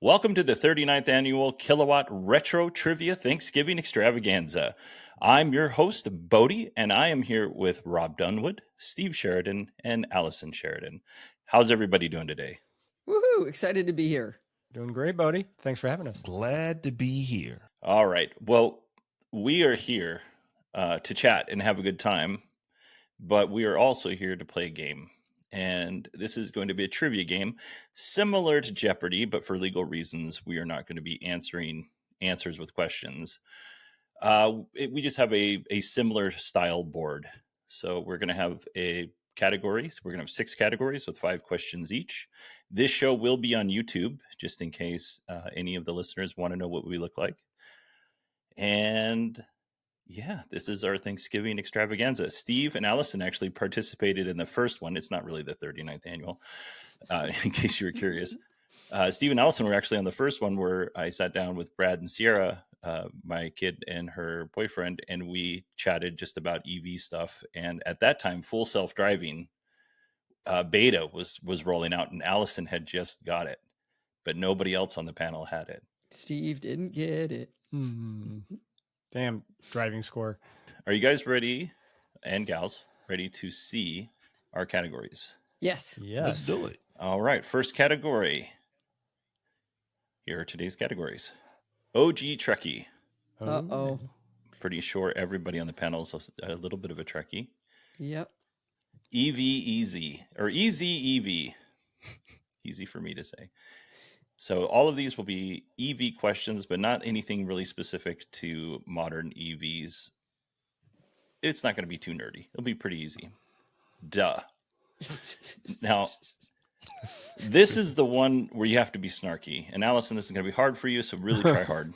Welcome to the 39th annual Kilowatt Retro Trivia Thanksgiving Extravaganza. I'm your host, Bodie, and I am here with Robb Dunewood, Steve Sheridan, and Allison Sheridan. How's everybody doing today? Woohoo! Excited to be here. Doing great, Bodie. Thanks for having us. Glad to be here. All right. Well, we are here to chat and have a good time, but we are also here to play a game. And this is going to be a trivia game similar to Jeopardy, but for legal reasons, we are not going to be answering answers with questions. We just have a similar style board. So we're going to have categories. We're going to have 6 categories with 5 questions each. This show will be on YouTube, just in case any of the listeners want to know what we look like. And yeah, this is our Thanksgiving extravaganza. Steve and Allison actually participated in the first one. It's not really the 39th annual, in case you were curious. Steve and Allison were actually on the first one where I sat down with Brad and Sierra, my kid and her boyfriend, and we chatted just about EV stuff. And at that time, full self-driving beta was rolling out, and Allison had just got it, but nobody else on the panel had it. Steve didn't get it. Damn driving score. Are you guys ready, and gals, ready to see our categories? Yes. Let's do it. All right. First category. Here are today's categories. OG Trekkie. Uh-oh. Pretty sure everybody on the panel is a little bit of a Trekkie. Yep. EV Easy, or Easy EV. Easy for me to say. So all of these will be EV questions, but not anything really specific to modern EVs. It's not going to be too nerdy. It'll be pretty easy. Duh. Now, this is the one where you have to be snarky. And Allison, this is going to be hard for you, so really try hard.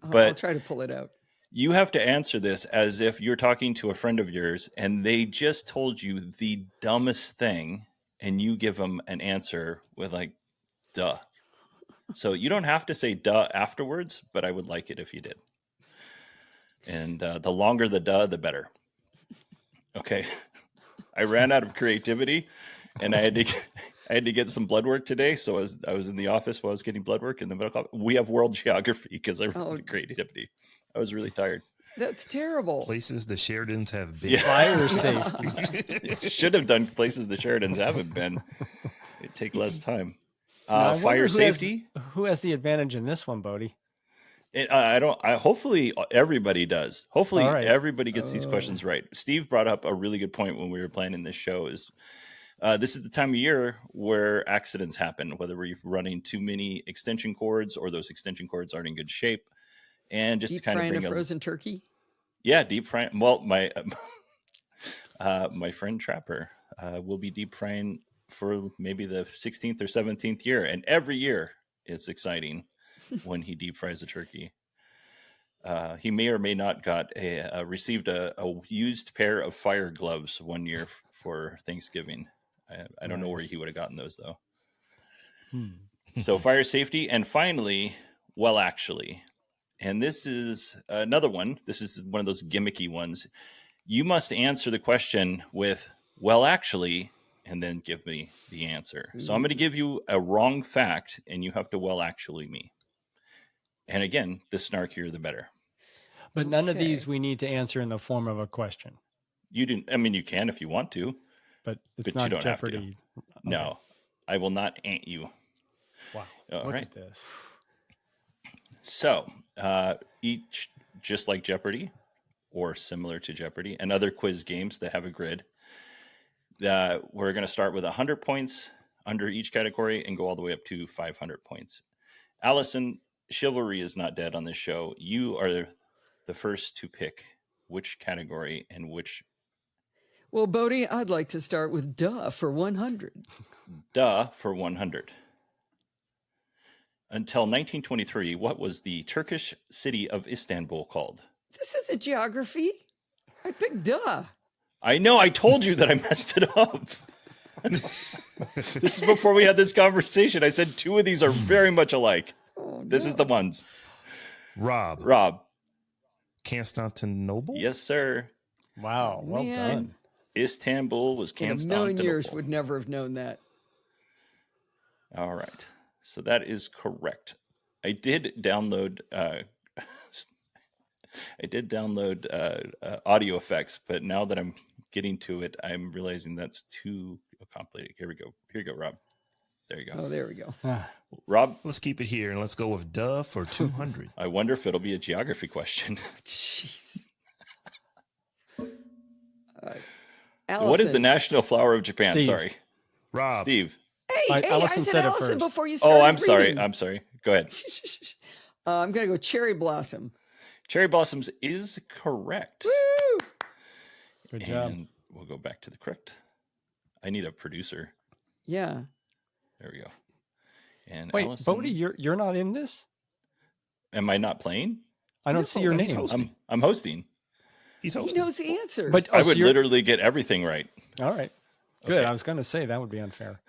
But I'll try to pull it out. You have to answer this as if you're talking to a friend of yours and they just told you the dumbest thing and you give them an answer with like, duh. So you don't have to say duh afterwards, but I would like it if you did. And the longer the duh, the better. Okay. I ran out of creativity and I had to get some blood work today. So I was in the office while I was getting blood work in the medical. We have world geography because I ran out of creativity. I was really tired. That's terrible. Places the Sheridans have been. Yeah. Fire safety. Should have done places the Sheridans haven't been. It'd take less time. Now, Fire safety. Who has the advantage in this one, Bodie? Hopefully everybody does. Hopefully everybody gets these Oh. questions right. Steve brought up a really good point when we were planning this show is this is the time of year where accidents happen, whether we're running too many extension cords or those extension cords aren't in good shape. And just Deep to kind of frying bring a frozen turkey? Yeah, deep frying. Well, my my friend Trapper will be deep frying for maybe the 16th or 17th year. And every year it's exciting when he deep fries a turkey. He may or may not received a used pair of fire gloves one year for Thanksgiving. I don't know where he would have gotten those though. So fire safety. And finally, well, actually, and this is another one. This is one of those gimmicky ones. You must answer the question with, well, actually, and then give me the answer. So I'm going to give you a wrong fact, and you have to, well, actually me. And again, the snarkier, the better. But none of these we need to answer in the form of a question. You didn't. I mean, you can if you want to. But it's But not you don't have to. Jeopardy. No, I will not ant you. Wow. All Look right. at this. So each, just like Jeopardy or similar to Jeopardy and other quiz games that have a grid, we're going to start with 100 points under each category and go all the way up to 500 points. Allison, chivalry is not dead on this show. You are the first to pick which category and which. Well, Bodie, I'd like to start with duh for 100. Duh for 100. Until 1923, what was the Turkish city of Istanbul called? This is a geography. I picked duh. I know. I told you that I messed it up. This is before we had this conversation. I said 2 of these are very much alike. Oh, This is the ones. Robb. Constantinople? Yes, sir. Wow. Well Man. done. Istanbul was In a Constantinople. million years would never have known that. All right. So that is correct. I did download audio effects, but now that I'm getting to it, I'm realizing that's too complicated. Here we go. Here you go, Rob. There you go. Oh, there we go. Rob, Let's keep it here and let's go with duh for 200. I wonder if it'll be a geography question. Jeez. What is the national flower of Japan? Steve. Sorry. Rob. Steve. Hey, Allison I said said it Allison first. before you started Oh, I'm sorry. reading. I'm sorry. Go ahead. I'm going to go cherry blossom. Cherry blossoms is correct. Woo! Good job. And we'll go back to the correct. I need a producer. Yeah. There we go. And Wait, Allison, Bodie, you're not in this? am I not playing? I don't see your he's name. hosting. I'm hosting. He's He hosting. knows the answers. But I so would you're- literally get everything right. All right. Good. Okay. I was going to say that would be unfair.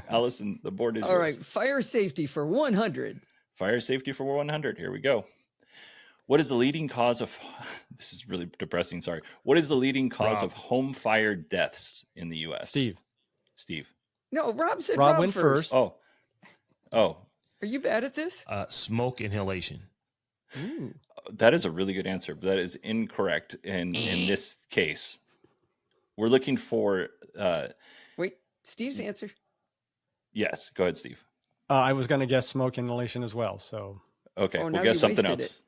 Allison, the board is All yours. right. Fire safety for 100. Fire safety for 100. Here we go. What is the leading cause of this is really depressing, sorry. What is the leading cause Rob. of home fire deaths in the US? Steve. No, Rob said Rob Rob went first. Oh. Are you bad at this? Smoke inhalation. Ooh. That is a really good answer, but that is incorrect in this case. We're looking for Wait, Steve's answer. yes, go ahead, Steve. I was going to guess smoke inhalation as well. So Okay, Oh, now we'll guess you something wasted else. it.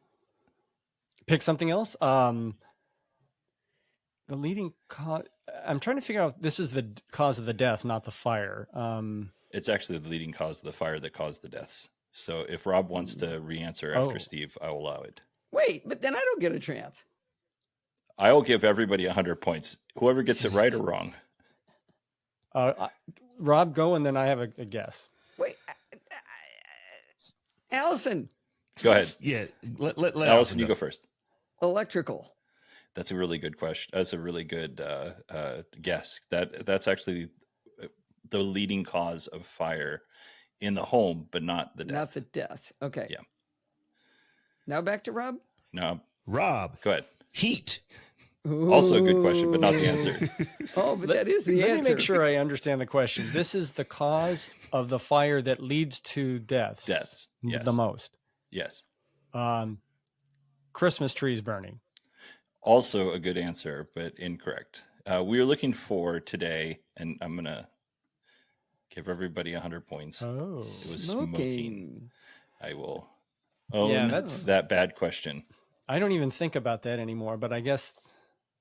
pick something else. The leading cause. I'm trying to figure out. This is the cause of the death, not the fire. It's actually the leading cause of the fire that caused the deaths. So if Rob wants to re-answer after Oh. Steve, I will allow it. Wait, but then I don't get a chance. I will give everybody 100 points. Whoever gets it right or wrong. Rob, go, and then I have a guess. Wait, Allison, Go ahead. Yeah. Let Allison, you go first. electrical. That's a really good question. That's a really good guess. That's actually the leading cause of fire in the home, but not the death. Not the deaths. Okay. Yeah. Now back to Rob. No, Rob. go ahead. Heat. Also a good question, but not the answer. Oh, but that is the Let answer. me make sure I understand the question. This is the cause of the fire that leads to deaths. Deaths, yes. The most. Yes. Christmas trees burning. Also a good answer, but incorrect. We are looking for today, and I'm going to give everybody 100 points. Oh. It was smoking. I will own Yeah, that's- that bad question. I don't even think about that anymore, but I guess,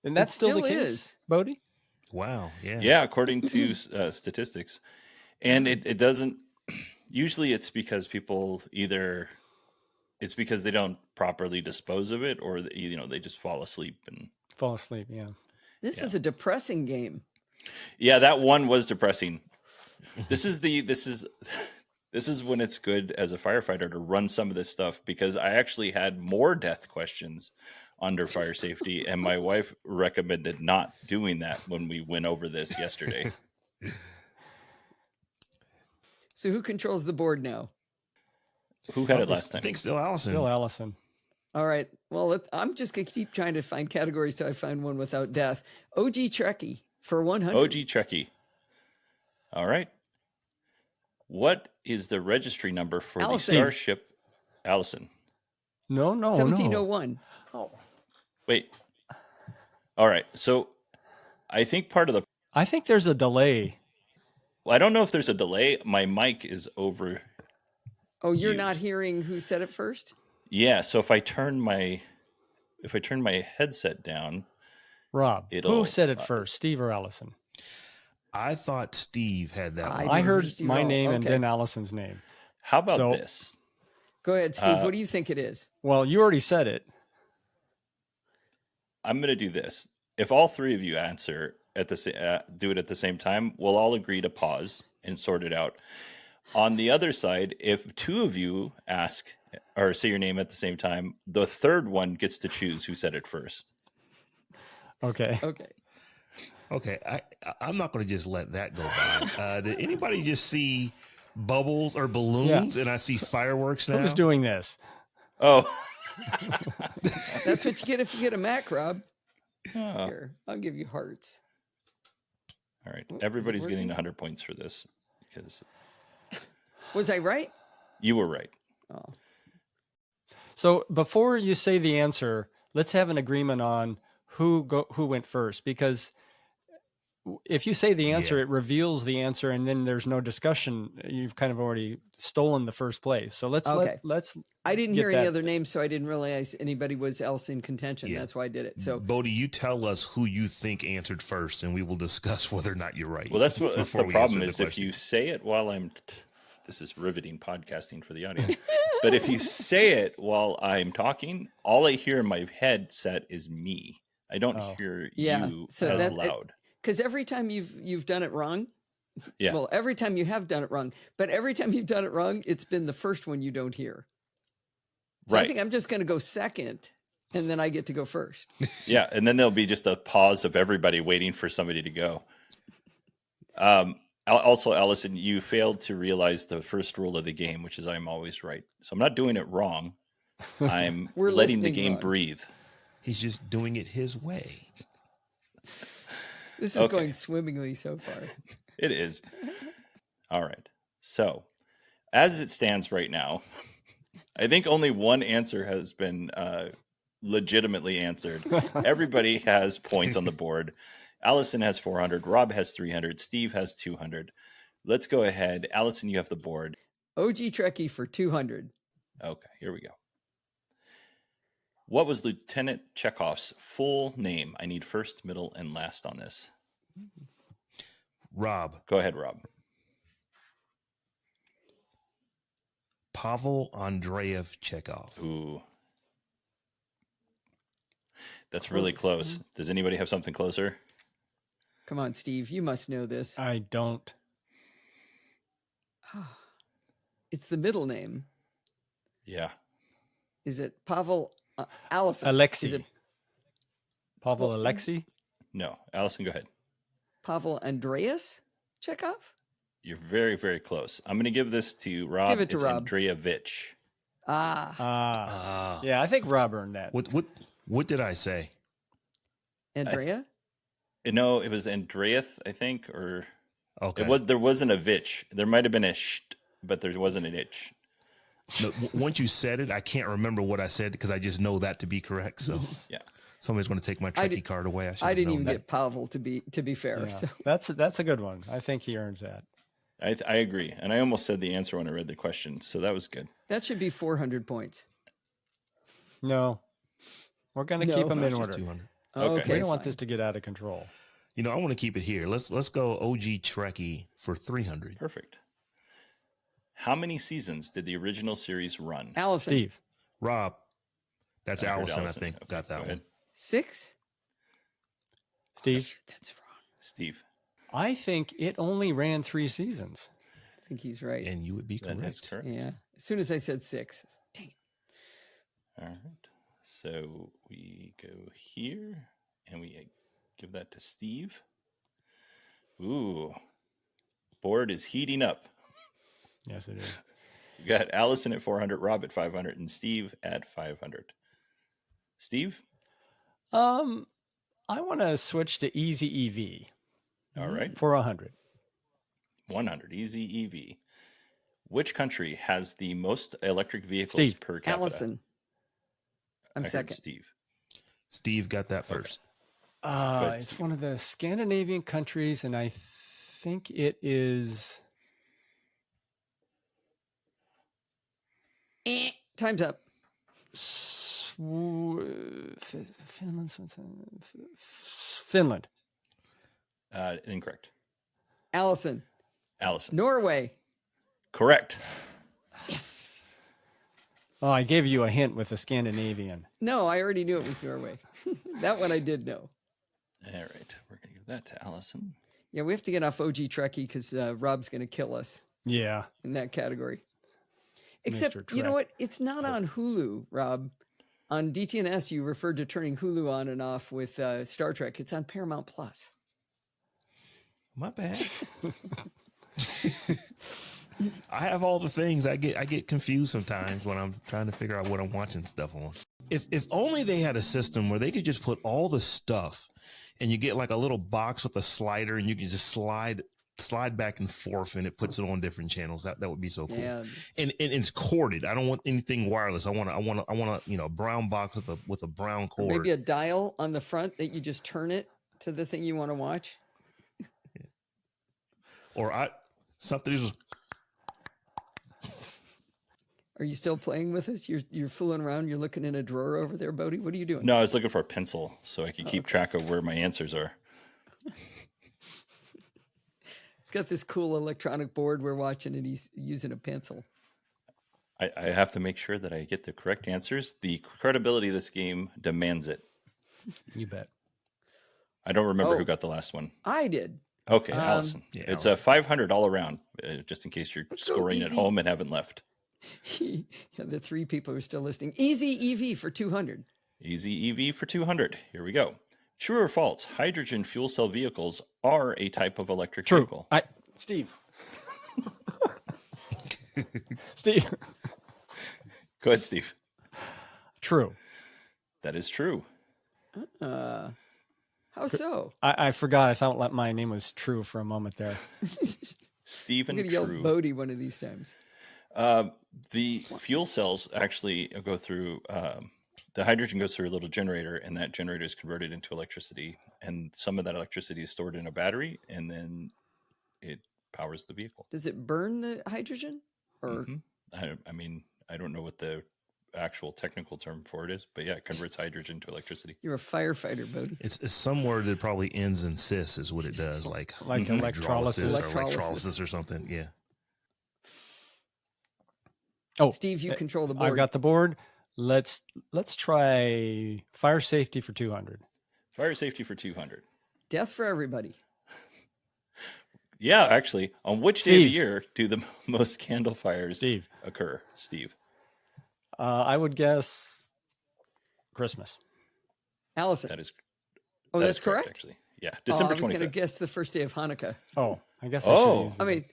and that's It still the still case, is. Bodie? Wow. Yeah. Yeah, according to statistics. And it doesn't, usually it's because people it's because they don't properly dispose of it, or they just fall asleep. And Fall asleep, yeah. This Yeah. is a depressing game. yeah, that one was depressing. This is when it's good as a firefighter to run some of this stuff, because I actually had more death questions under fire safety, and my wife recommended not doing that when we went over this yesterday. So who controls the board now? Who had it last I time? think still Allison. Still Allison. All right. Well, I'm just going to keep trying to find categories till I find one without death. OG Trekkie for 100. OG Trekkie. All right. What is the registry number for Allison. the Starship Allison? No. 1701. Oh. Wait. All right. So I think part of the I think there's a delay. I don't know if there's a delay. My mic is over. Oh, you're Used. not hearing who said it first? Yeah, so if I turn my headset down, Rob, It'll- who said it first, Steve or Allison? I thought Steve had that one. I heard first, my you name and okay. then Allison's name. how about So- this? Go ahead, Steve. What do you think it is? Well, you already said it. I'm going to do this. If all three of you answer do it at the same time, we'll all agree to pause and sort it out. On the other side, if two of you ask or say your name at the same time, the third one gets to choose who said it first. Okay. Okay. Okay, I'm not going to just let that go by. Did anybody just see bubbles or balloons? And I see fireworks now. Who's doing this? Oh, That's what you get if you get a Mac, Rob. Oh. Here, I'll give you hearts. All right. Oh, is it Everybody's getting working? 100 points for this because Was I right? You were right. Oh, So before you say the answer, let's have an agreement on who went first, because if you say the answer, Yeah. it reveals the answer, and then there's no discussion. You've kind of already stolen the first place. So let's Okay. let's. I didn't get hear any that. other names, so I didn't realize anybody was else in contention. Yeah. That's why I did it. So, Bodie, you tell us who you think answered first, and we will discuss whether or not you're right. Well, that's the before we problem answer is the if question. you say it while I'm. This is riveting podcasting for the audience. But if you say it while I'm talking, all I hear in my headset is me. I don't hear yeah, you so as that's loud. because every time you've done it wrong. Yeah. Well, every time you have done it wrong, but every time you've done it wrong, it's been the first one you don't hear. So Right. I think I'm just going to go second, and then I get to go first. Yeah, and then there'll be just a pause of everybody waiting for somebody to go. Also, Allison, you failed to realize the first rule of the game, which is I'm always right. So I'm not doing it wrong. I'm We're letting the listening game wrong. breathe. He's just doing it his way. This is Okay. going swimmingly so far. It is. All right. So, as it stands right now, I think only one answer has been legitimately answered. Everybody has points on the board. Allison has 400. Rob has 300. Steve has 200. Let's go ahead. Allison, you have the board. OG Trekkie for 200. Okay, here we go. What was Lieutenant Chekhov's full name? I need first, middle, and last on this. Rob. Go ahead, Rob. Pavel Andreev Chekhov. Ooh. That's really close. Does anybody have something closer? Come on, Steve. You must know this. I don't. It's the middle name. Yeah. Is it Pavel Allison? Alexei. Is it Pavel Well, Alexei? No. Allison, go ahead. Pavel Andreas Chekhov? You're very, very close. I'm going to give this to Rob. Give it to it's Rob. Andreevich. Yeah, I think Rob earned that. What did I say? Andrea? No, it was Andreath, I think, or Okay. there wasn't a Vich. There might have been a sh, but there wasn't an itch. No, once you said it, I can't remember what I said because I just know that to be correct. So Yeah. somebody's going to take my Trekkie card away. I didn't even that. get Pavel to be fair. Yeah, So that's a good one. I think he earns that. I agree. And I almost said the answer when I read the question. So that was good. that should be 400 points. No, we're going to No. keep them in Just order. 200. Okay. We don't want fine. this to get out of control. You know, I want to keep it here. Let's go OG Trekkie for 300. Perfect. How many seasons did the original series run? Allison. Steve. Rob, that's I heard Allison, Allison. I think, Okay, got go that ahead. one. 6? Steve. That's wrong. Steve. I think it only ran 3 seasons. I think he's right. And you would be That is correct. correct. Yeah. As soon as I said 6. Dang it. All right. So we go here and we give that to Steve. Ooh. Board is heating up. Yes, it is. We got Allison at 400, Rob at 500, and Steve at 500. Steve? I want to switch to Easy EV All right. for 100. 100. Easy EV. Which country has the most electric vehicles Steve. per capita? Allison. I I'm heard second. Steve. Steve got that first. Good, It's Steve. one of the Scandinavian countries, and I think it is. Time's up. Finland. Incorrect. Allison. Allison. Norway. Correct. Yes. Oh, I gave you a hint with the Scandinavian. No, I already knew it was Norway. That one I did know. All right. We're going to give that to Allison. Yeah, we have to get off OG Trekkie because Rob's going to kill us Yeah. in that category. Except, Mr. you know Trek. what? It's not on Hulu, Rob. On DTNS, you referred to turning Hulu on and off with Star Trek. It's on Paramount Plus. My bad. I have all the things. I get confused sometimes when I'm trying to figure out what I'm watching stuff on. If only they had a system where they could just put all the stuff and you get like a little box with a slider and you can just slide slide back and forth and it puts it on different channels. That would be so cool. Yeah. And it's corded. I don't want anything wireless. I want a brown box with a brown Or cord. maybe a dial on the front that you just turn it to the thing you want to watch. Or something is. Are you still playing with us? You're fooling around. You're looking in a drawer over there, Bodie. What are you doing? No, I was looking for a pencil so I could keep track of where my answers are. He's got this cool electronic board we're watching, and he's using a pencil. I have to make sure that I get the correct answers. The credibility of this game demands it. You bet. I don't remember Oh. who got the last one. I did. Okay, Allison. Yeah, It's Allison. a 500 all around, just in case you're Let's go scoring at easy. home and haven't left. Yeah, the 3 people who are still listening. Easy EV for 200. Easy EV for 200. Here we go. True or false? Hydrogen fuel cell vehicles are a type of electric True. vehicle. Steve. Steve. Go ahead, Steve. True. That is true. How so? I forgot. I thought my name was True for a moment there. I'm Stephen going to yell True. Bodie one of these times. The fuel cells actually go through, the hydrogen goes through a little generator, and that generator is converted into electricity. And some of that electricity is stored in a battery, and then it powers the vehicle. Does it burn the hydrogen? Or I mean, I don't know what the actual technical term for it is, but yeah, it converts hydrogen to electricity. you're a firefighter, Bodie? It's somewhere that probably ends in cis is what it does, like electrolysis. or electrolysis or something. Yeah. Oh, Steve, you control the board. I've got the board. Let's try fire safety for 200. Fire safety for 200. Death for everybody. Yeah, actually, on which day of the Steve. year do the most candle fires Steve. occur, Steve? I would guess Christmas. Allison. That is. Oh, that that's is correct, correct? actually. Yeah, Oh, December I was going to 25th. guess the first day of Hanukkah. Oh, I guess. Oh. I mean,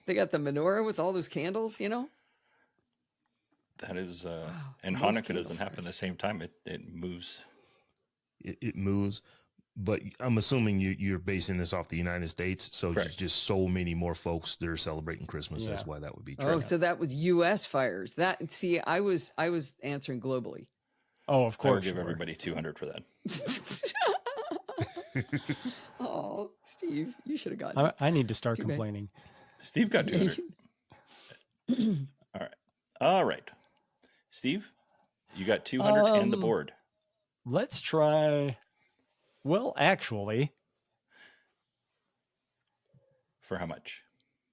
they got the menorah with all those candles, you know? That is, Wow, and most Hanukkah candle doesn't happen at the same time. It moves. It moves, but I'm assuming you're basing this off the United States, so Correct. there's just so many more folks that are celebrating Christmas. That's Yeah. why that would be true. Oh, so that was U.S. fires. That see, I was answering globally. Oh, of I will course. give you were. everybody 200 for that. Oh, Steve, you should have gotten it. I need to start Too bad. complaining. Steve got 200. All right. All right. Steve, you got 200 and the board. Let's try. Well, actually, For how much?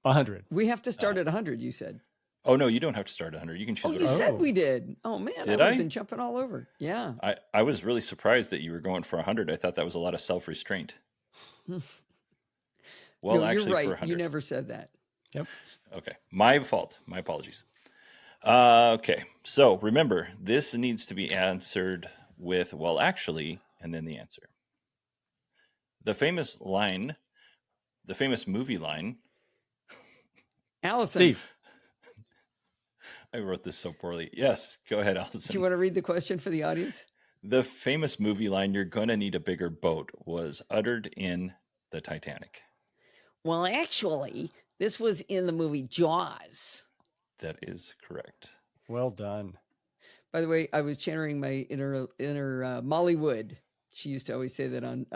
100. We have to start at 100, you said. Oh, no, you don't have to start at 100. You can choose Oh, whatever. you said Oh. we did. Oh, man, Did I would I? have been jumping all over. Yeah. I was really surprised that you were going for 100. I thought that was a lot of self-restraint. Well, No, actually, you're right. for 100. You never said that. Yep. Okay. My fault. My apologies. Okay. So remember, this needs to be answered with, well, actually, and then the answer. The famous movie line. Allison, Steve. I wrote this so poorly. Yes. Go ahead, do Allison. you want to read the question for the audience? The famous movie line, "You're gonna need a bigger boat," was uttered in the Titanic. Well, actually, this was in the movie Jaws. That is correct. Well done. By the way, I was channeling my inner Molly Wood. She used to always say that on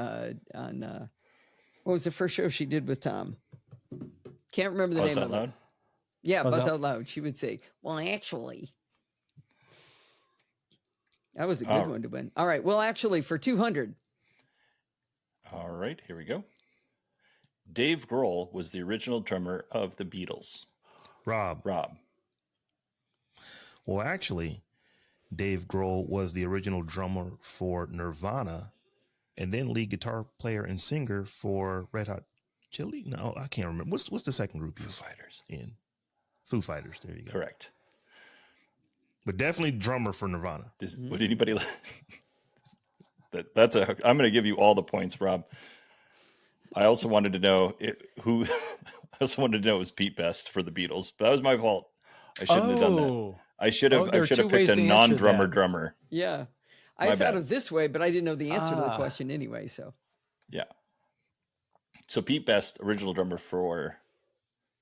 what was the first show she did with Tom? Can't remember the Buzz name Out of it. Loud? Yeah, Buzz Buzz Out- Out Loud. She would say, "Well, actually." That was a good Oh. one to win. All right. Well, actually, for 200. All right, here we go. Dave Grohl was the original drummer of the Beatles. Rob. Well, actually, Dave Grohl was the original drummer for Nirvana, and then lead guitar player and singer for Red Hot Chili. No, I can't remember. What's the second group Foo he's Fighters. in? Foo Fighters. There you go. Correct. But definitely drummer for Nirvana. Would anybody? That's a. I'm going to give you all the points, Rob. I also wanted to know who. I also wanted to know it was Pete Best for the Beatles, but that was my fault. I shouldn't have done that. Oh, I should have. there I are should two have ways picked a to answer non-drummer that. drummer. Yeah. My I thought bad. of this way, but I didn't know the answer to the Ah. question anyway. So Yeah. So Pete Best, original drummer for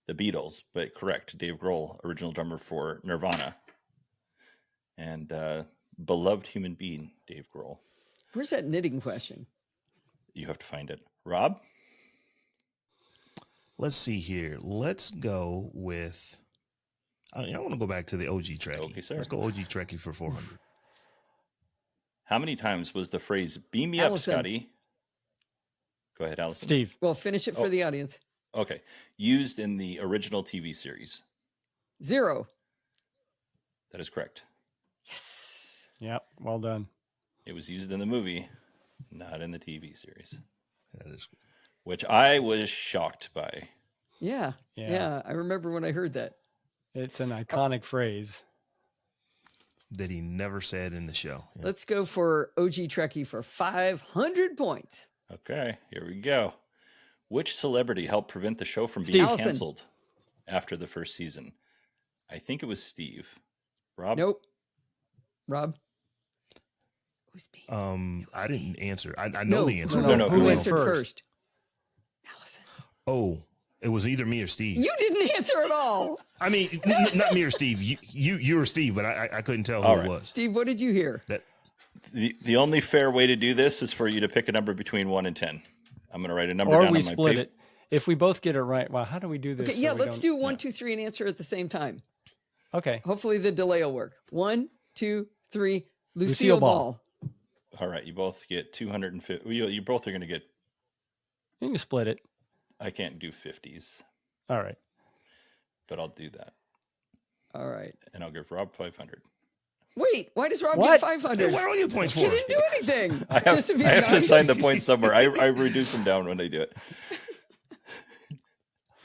the Beatles, but correct. Dave Grohl, original drummer for Nirvana. And beloved human being, Dave Grohl. Where's that knitting question? You have to find it. Rob? Let's see here. Let's go with. I want to go back to the OG Trekkie. Okay, sir. Let's go OG Trekkie for 400. How many times was the phrase "Beam me Allison. up, Scotty"? Go ahead, Allison. Steve. Well, finish it for the audience. Okay. Used in the original TV series. 0. That is correct. Yes. Yep. Well done. It was used in the movie, not in the TV series, That is. which I was shocked by. Yeah. Yeah. I remember when I heard that. It's an iconic phrase. That he never said in the show. Yeah. Let's go for OG Trekkie for 500 points. Okay, here we go. Which celebrity helped prevent the show from Steve. being Allison. canceled after the first season? I think it was Steve. Rob? Nope. Rob? It was me. I didn't answer. I know the answer. No, no, Who who answered went first? Allison. Oh, it was either me or Steve. You didn't answer at all. I mean, not me or Steve. You were Steve, but I couldn't tell who All it right. was. Steve, what did you hear? That The only fair way to do this is for you to pick a number between 1 and 10. I'm going to write a number Or down we on my split paper. it. If we both get it right, well, how do we do this? Okay, so yeah, we let's don't- do 1, 2, 3 and answer at the same time. Okay. Hopefully the delay will work. 1, 2, 3. Lucille Lucille Ball. Ball. All right, you both get 250. You both are going to get, You can split it. I can't do 50s, All right. but I'll do that. All right. And I'll give Rob 500. Wait, why does Rob What? get 500? what are all your points He for? didn't do anything. I have, Just to be I have to nice. sign the points somewhere. I reduce them down when I do it.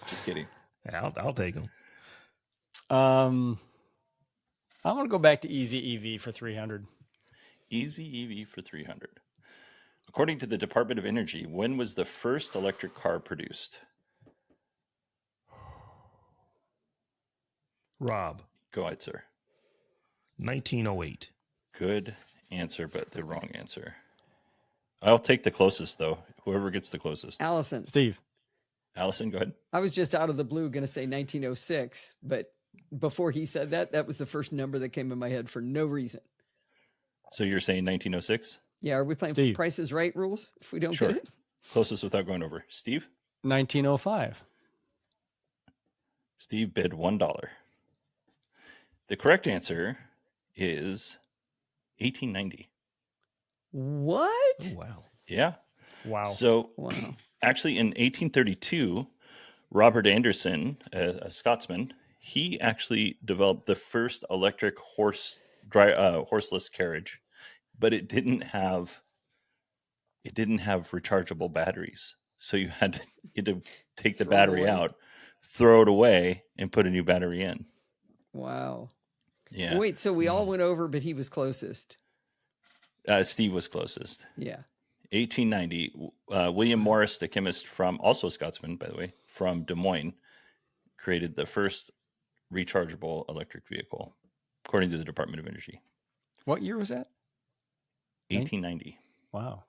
Just kidding. I'll take them. I'm going to go back to Easy EV for 300. Easy EV for 300. According to the Department of Energy, when was the first electric car produced? Rob, Go ahead, sir. 1908. Good answer, but the wrong answer. I'll take the closest, though. Whoever gets the closest. Allison, Steve. Allison, go ahead. I was just out of the blue going to say 1906, but before he said that, that was the first number that came in my head for no reason. So you're saying 1906? Yeah, are we playing Steve. Price is Right rules if we don't Sure. get it? Closest without going over. Steve? 1905. Steve bid $1. The correct answer is 1890. What? Oh, wow. Yeah. Wow. So Wow. actually in 1832, Robert Anderson, a Scotsman, he actually developed the first electric horseless carriage, but it didn't have rechargeable batteries. So you had to take the Throw it battery away. out, throw it away, and put a new battery in. Wow. Yeah. Wait, so we all went over, but he was closest. Steve was closest. Yeah. 1890. William Morris, the chemist from, also a Scotsman, by the way, from Des Moines, created the first rechargeable electric vehicle, according to the Department of Energy. What year was that? 1890. Wow.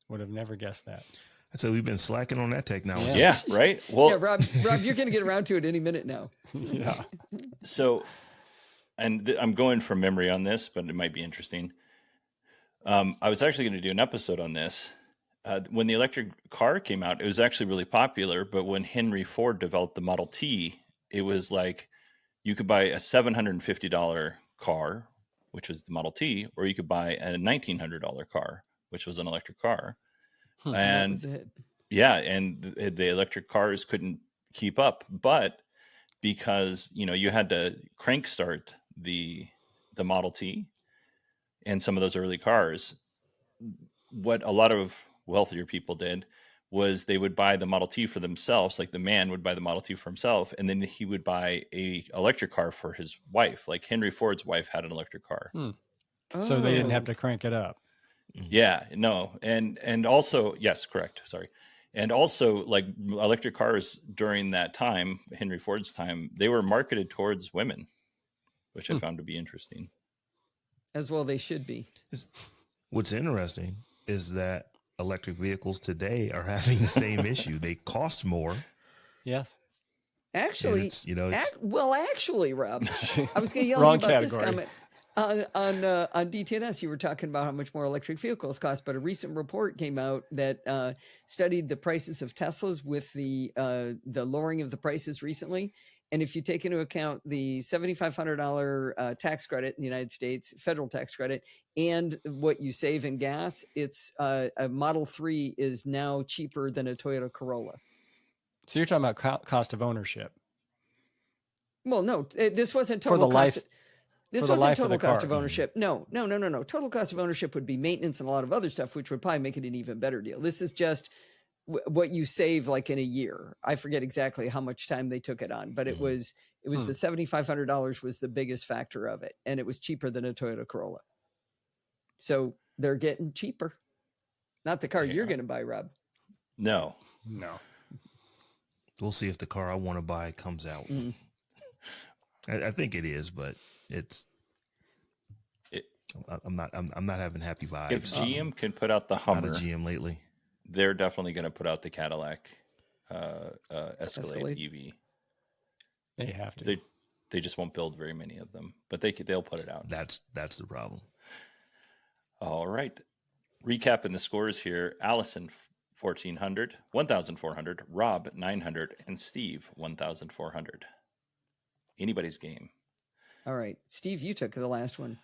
Would have never guessed that. So we've been slacking on that technology. Yeah, right? Well, Yeah, Rob, you're going to get around to it any minute now. Yeah. so, and I'm going from memory on this, but it might be interesting. I was actually going to do an episode on this. When the electric car came out, it was actually really popular. But when Henry Ford developed the Model T, it was like you could buy a $750 car, which was the Model T, or you could buy a $1,900 car, which was an electric car. That And was it. yeah, and the electric cars couldn't keep up, but because you had to crank start the Model T and some of those early cars, what a lot of wealthier people did was they would buy the Model T for themselves, like the man would buy the Model T for himself, and then he would buy a electric car for his wife. Like Henry Ford's wife had an electric car. So they didn't have Oh. to crank it up. Yeah, no. And also, yes, correct. Sorry. And also like electric cars during that time, Henry Ford's time, they were marketed towards women, which I found to be interesting. As well they should be. What's interesting is that electric vehicles today are having the same issue. They cost more. Yes. Actually, It's, you know, it's actually, Rob, I was going to yell at you Wrong about this category. comment on DTNS. You were talking about how much more electric vehicles cost, but a recent report came out that studied the prices of Teslas with the lowering of the prices recently. And if you take into account the $7,500 tax credit in the United States, federal tax credit, and what you save in gas, it's a Model 3 is now cheaper than a Toyota Corolla. So you're talking about cost of ownership Well, no, this wasn't for total the cost. life. This for the wasn't life of total the cost car. of ownership. No. Total cost of ownership would be maintenance and a lot of other stuff, which would probably make it an even better deal. This is just what you save like in a year. I forget exactly how much time they took it on, but it was the $7,500 was the biggest factor of it, and it was cheaper than a Toyota Corolla. So they're getting cheaper. Not the car you're going to buy, Rob. No. we'll see if the car I want to buy comes out. I think it is, but I'm not having happy vibes. If GM can put out the Hummer, not a GM lately, they're definitely going to put out the Cadillac Escalade EV. They have to. They just won't build very many of them, but they'll put it out. that's the problem. All right. Recapping the scores here: Allison 1,400, 1,400, Rob 900, and Steve 1,400. Anybody's game. All right, Steve, you took the last one.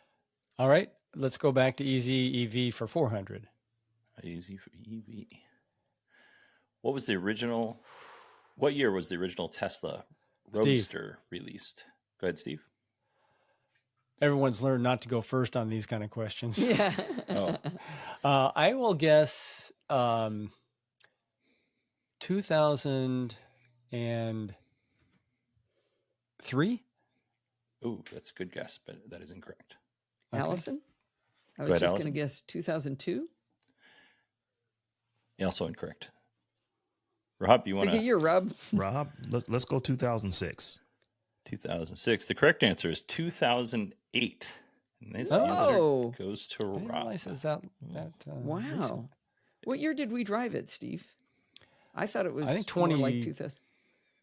All right, let's go back to Easy EV for 400. Easy for EV. What was the original? What year was the original Tesla Roadster released? Go ahead, Steve. Everyone's learned not to go first on these kind of questions. Yeah. I will guess 2003. Ooh, that's a good guess, but that is incorrect. Okay. Allison? I Go was ahead, just going Allison. to guess 2002. Also incorrect. Rob, you want Pick a to? year, Rob. Rob, let's go 2006. 2006. The correct answer is 2008. And this Oh. answer goes to I didn't Rob. realize it was that Wow. recent. What year did we drive it, Steve? I thought it was I think more like 2000.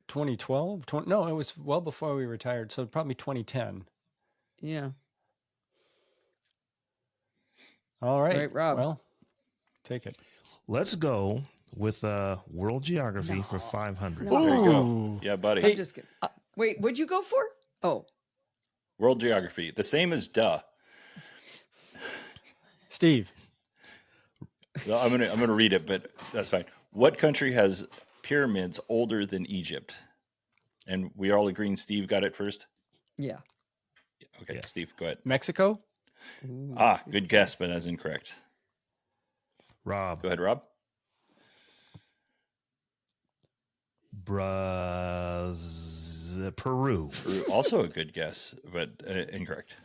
2012. No, it was well before we retired, so probably 2010. Yeah. All right. Right, Rob. Well, take it. Let's go with world geography for 500. No. There you go. Ooh. Yeah, buddy. I'm just kidding. Wait, what'd you go for? Oh, World geography. The same as duh. Steve. Well, I'm gonna read it, but that's fine. What country has pyramids older than Egypt? And we all agreeing Steve got it first? yeah. Okay, Yeah. Steve, go ahead. Mexico? Ooh. Good guess, but that's incorrect. Rob, Go ahead, Rob. Peru. Also a good guess, but incorrect.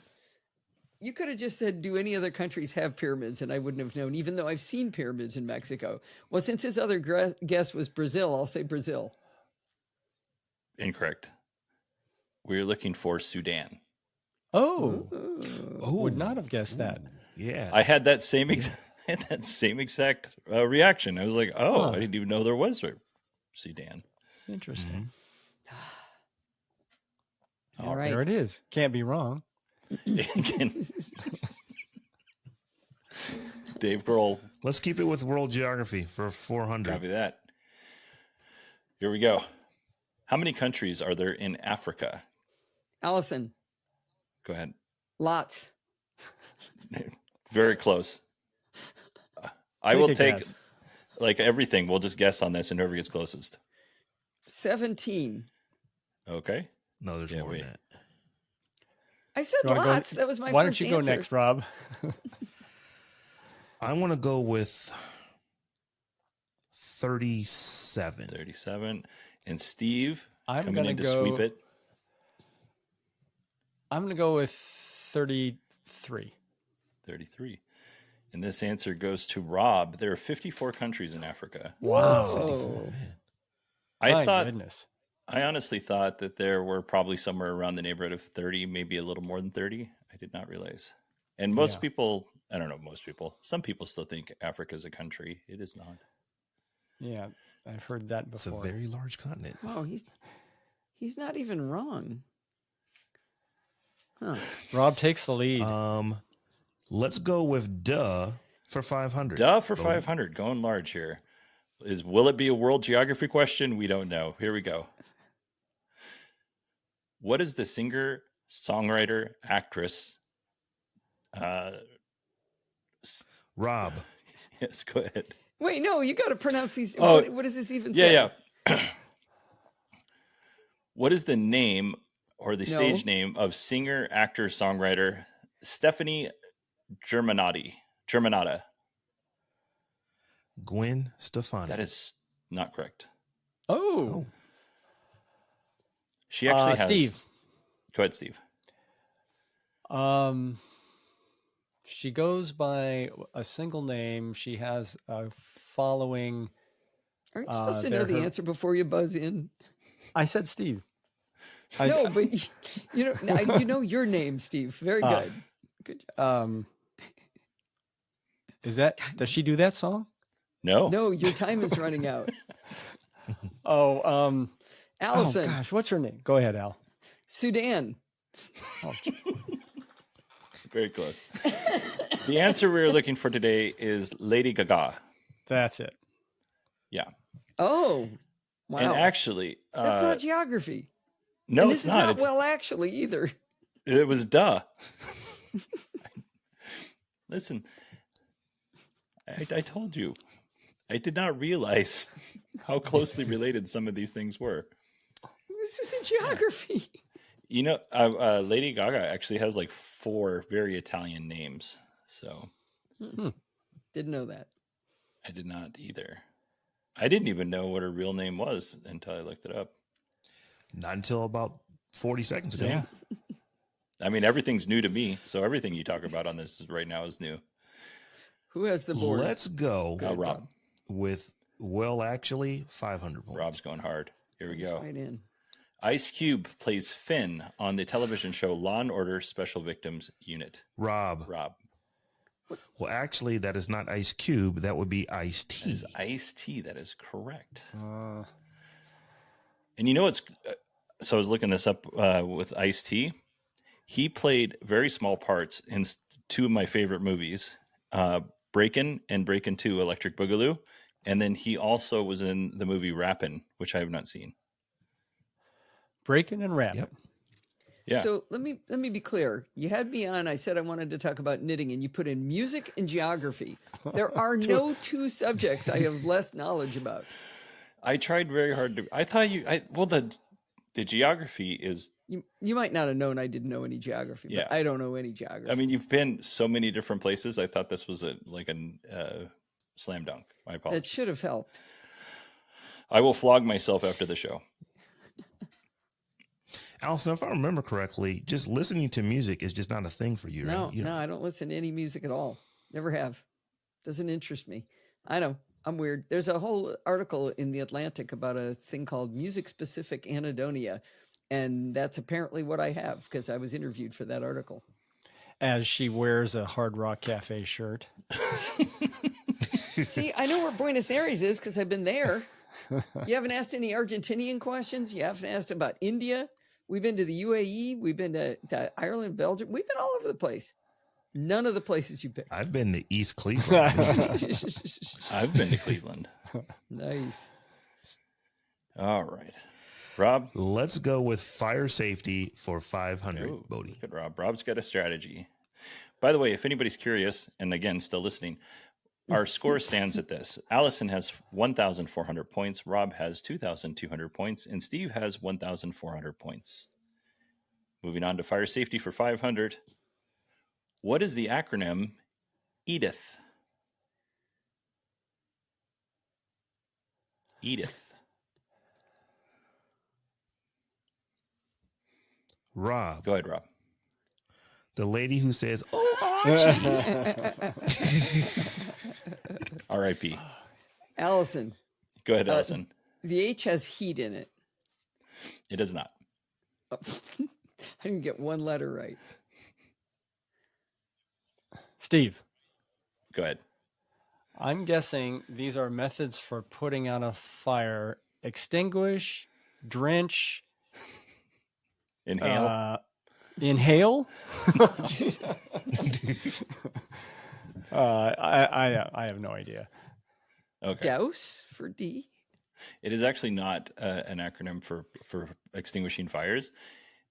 You could have just said, do any other countries have pyramids? And I wouldn't have known, even though I've seen pyramids in Mexico. Well, since his other guess was Brazil, I'll say Brazil. Incorrect. We're looking for Sudan. Oh, Ooh. would not have guessed that. Yeah. I had that same exact reaction. I was like, "Oh, Huh. I didn't even know there was a Sudan." Interesting. All right. There it is. Can't be wrong. Dave Grohl, Let's keep it with world geography for 400. copy that. Here we go. How many countries are there in Africa? Allison, Go ahead. lots. Very close. I Take will a take guess. like everything. We'll just guess on this, and whoever gets closest. 17. Okay. No, there's Yeah, more wait. than that. I said You wanna go- lots. That was my Why first don't you go answer. next, Rob? I want to go with 37. 37. And Steve I'm coming gonna in to go. sweep it. I'm going to go with 33. 33. And this answer goes to Rob. There are 54 countries in Africa. Wow. Whoa. I Goodness. I honestly thought that there were probably somewhere around the neighborhood of 30, maybe a little more than 30. I did not realize. And most Yeah. people I don't know, most people. Some people still think Africa is a country. It is not. Yeah, I've heard that It's a before. very large continent. Oh, he's not even wrong. Huh. Rob takes the lead. Let's go with duh for 500. Duh for Bodie. 500. Going large here. Will it be a world geography question? We don't know. Here we go. What is the singer, songwriter, actress? Rob. Yes, go ahead. Wait, no, you got to pronounce these. Oh, what does this even say? Yeah. What is the name or the stage name of singer, actor, songwriter Stephanie Germanotta? Gwen Stefani. That is not correct. Oh. She actually has. Steve. Go ahead, Steve. She goes by a single name. She has a following. Aren't you supposed to know the answer before you buzz in? I said Steve. No, but you know your name, Steve. Very good. Good job. Does she do that song? No. No, your time is running out. Allison. Oh gosh, what's her name? Go ahead, Al. Sudan. Oh. Very close. The answer we were looking for today is Lady Gaga. That's it. Yeah. Oh, wow. And actually, that's not geography. No, and this it's is not. well, actually, either. It was duh. Listen, I told you. I did not realize how closely related some of these things were. This isn't geography. You know, Lady Gaga actually has like 4 very Italian names. So Didn't know that. I did not either. I didn't even know what her real name was until I looked it up. Not until about 40 seconds ago. Yeah. I mean, everything's new to me. So everything you talk about on this right now is new. Who has the board? Let's go Rob. With, actually, 500 points. Rob's going hard. Here we go. Right in. Ice Cube plays Finn on the television show Law & Order Special Victims Unit. Rob. Well, actually, that is not Ice Cube. That would be Ice-T. That is Ice-T. That is correct. And you know what's... So I was looking this up with Ice-T. He played very small parts in 2 of my favorite movies, Breakin' and Breakin' 2, Electric Boogaloo. And then he also was in the movie Rappin', which I have not seen. Breaking and Rapping. Yep. Yeah. So let me be clear. You had me on. I said I wanted to talk about knitting, and you put in music and geography. There are no 2 subjects I have less knowledge about. I tried very hard to... I thought you... The geography is... You might not have known I didn't know any geography, but I don't know any geography. I mean, you've been so many different places. I thought this was a slam dunk. My apologies. That should have helped. I will flog myself after the show. Allison, if I remember correctly, just listening to music is just not a thing for you, right? No, I don't listen to any music at all. Never have. Doesn't interest me. I know. I'm weird. There's a whole article in The Atlantic about a thing called music-specific anhedonia, and that's apparently what I have because I was interviewed for that article. As she wears a Hard Rock Cafe shirt. See, I know where Buenos Aires is because I've been there. You haven't asked any Argentinian questions. You haven't asked about India. We've been to the UAE. We've been to Ireland, Belgium. We've been all over the place. None of the places you picked. I've been to East Cleveland. I've been to Cleveland. Nice. All right. Rob? Let's go with fire safety for 500, Bodie. Look at Rob. Rob's got a strategy. By the way, if anybody's curious, and again, still listening, our score stands at this. Allison has 1,400 points. Rob has 2,200 points. And Steve has 1,400 points. Moving on to fire safety for 500. What is the acronym EDITH? Edith. Rob. Go ahead, Rob. The lady who says, "Oh, Archie." R.I.P. Allison. Go ahead, Allison. The H has heat in it. It does not. I didn't get one letter right. Steve. Go ahead. I'm guessing these are methods for putting out a fire: extinguish, drench, Inhale. inhale. I have no idea. Okay. Douse for D. It is actually not an acronym for extinguishing fires.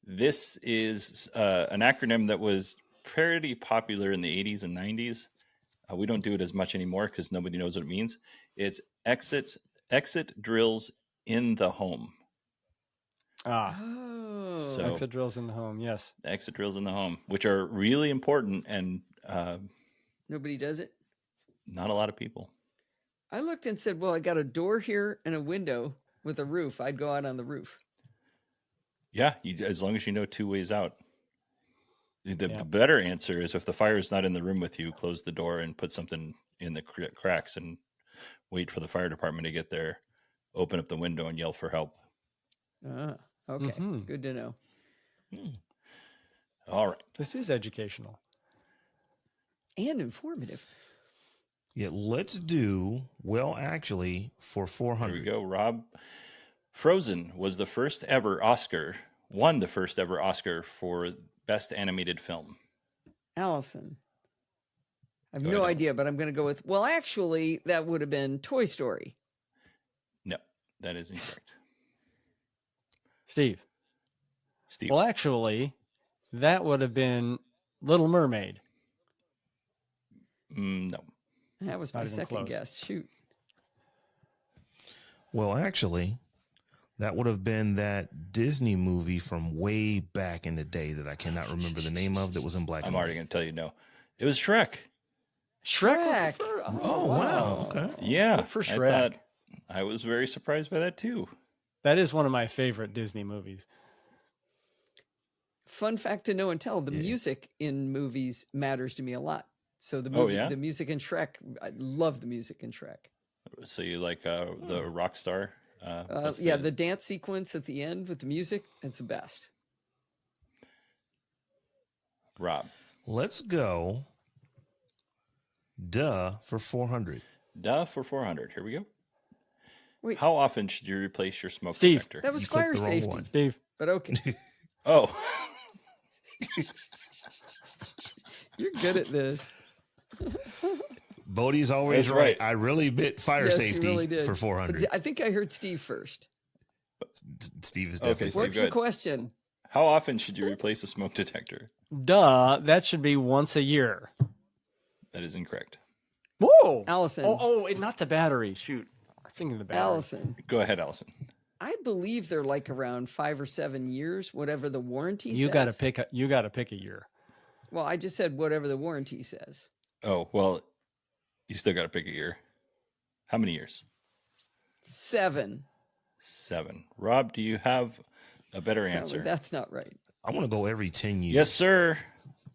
This is an acronym that was pretty popular in the 80s and 90s. We don't do it as much anymore because nobody knows what it means. It's exit drills in the home. Oh. So Exit drills in the home. Yes. exit drills in the home, which are really important, and Nobody does it? not a lot of people. I looked and said, well, I got a door here and a window with a roof. I'd go out on the roof. Yeah, as long as you know 2 ways out. The Yeah. better answer is if the fire is not in the room with you, close the door and put something in the cracks and wait for the fire department to get there. Open up the window and yell for help. Ah, okay. Mhm. Good to know. All right. This is educational. And informative. Yeah, let's do well actually for Here 400. we go, Rob. Frozen was the first ever Oscar, won the first ever Oscar for Best Animated Film. Allison. I have Go no ahead, idea, Allison. but I'm going to go with, well, actually, that would have been Toy Story. No, that is incorrect. Steve. Steve. Well, actually, that would have been Little Mermaid. No. That was Not my even second close. guess. Shoot. Well, actually, that would have been that Disney movie from way back in the day that I cannot remember the name of that was in black I'm and already white. going to tell you no. It was Shrek. Shrek. Was Shrek. the first. Oh, wow. Okay. Yeah. Good for I Shrek. thought I was very surprised by that too. That is one of my favorite Disney movies. Fun fact to know and tell: the Yeah. music in movies matters to me a lot. So the Oh, movie, yeah? the music in Shrek, I love the music in Shrek. So you like the rock star? That's Yeah, the dance sequence at the end with the music, it's the best. Rob. Let's go duh for 400. Duh for 400. Here we go. Wait, How often should you replace your smoke Steve. detector? that was You clicked fire the wrong safety. one. Steve. But okay, Oh, you're good at this. Bodie's always That's right. right. I really meant fire Yes, safety you really did. for But 400. I think I heard Steve first. Steve is Okay, definitely Steve, What's go the ahead. question? How often should you replace a smoke detector? Duh. That should be once a year. That is incorrect. Whoa. Allison. Not the battery. Shoot. I'm thinking the battery. Allison, Go ahead, Allison. I believe they're like around 5 or 7 years, whatever the warranty says. You got to pick a year. Well, I just said whatever the warranty says. Oh, well, you still got to pick a year. How many years? 7. 7. Rob, do you have a better Apparently answer? that's not right. I want to go every 10 years. Yes, sir.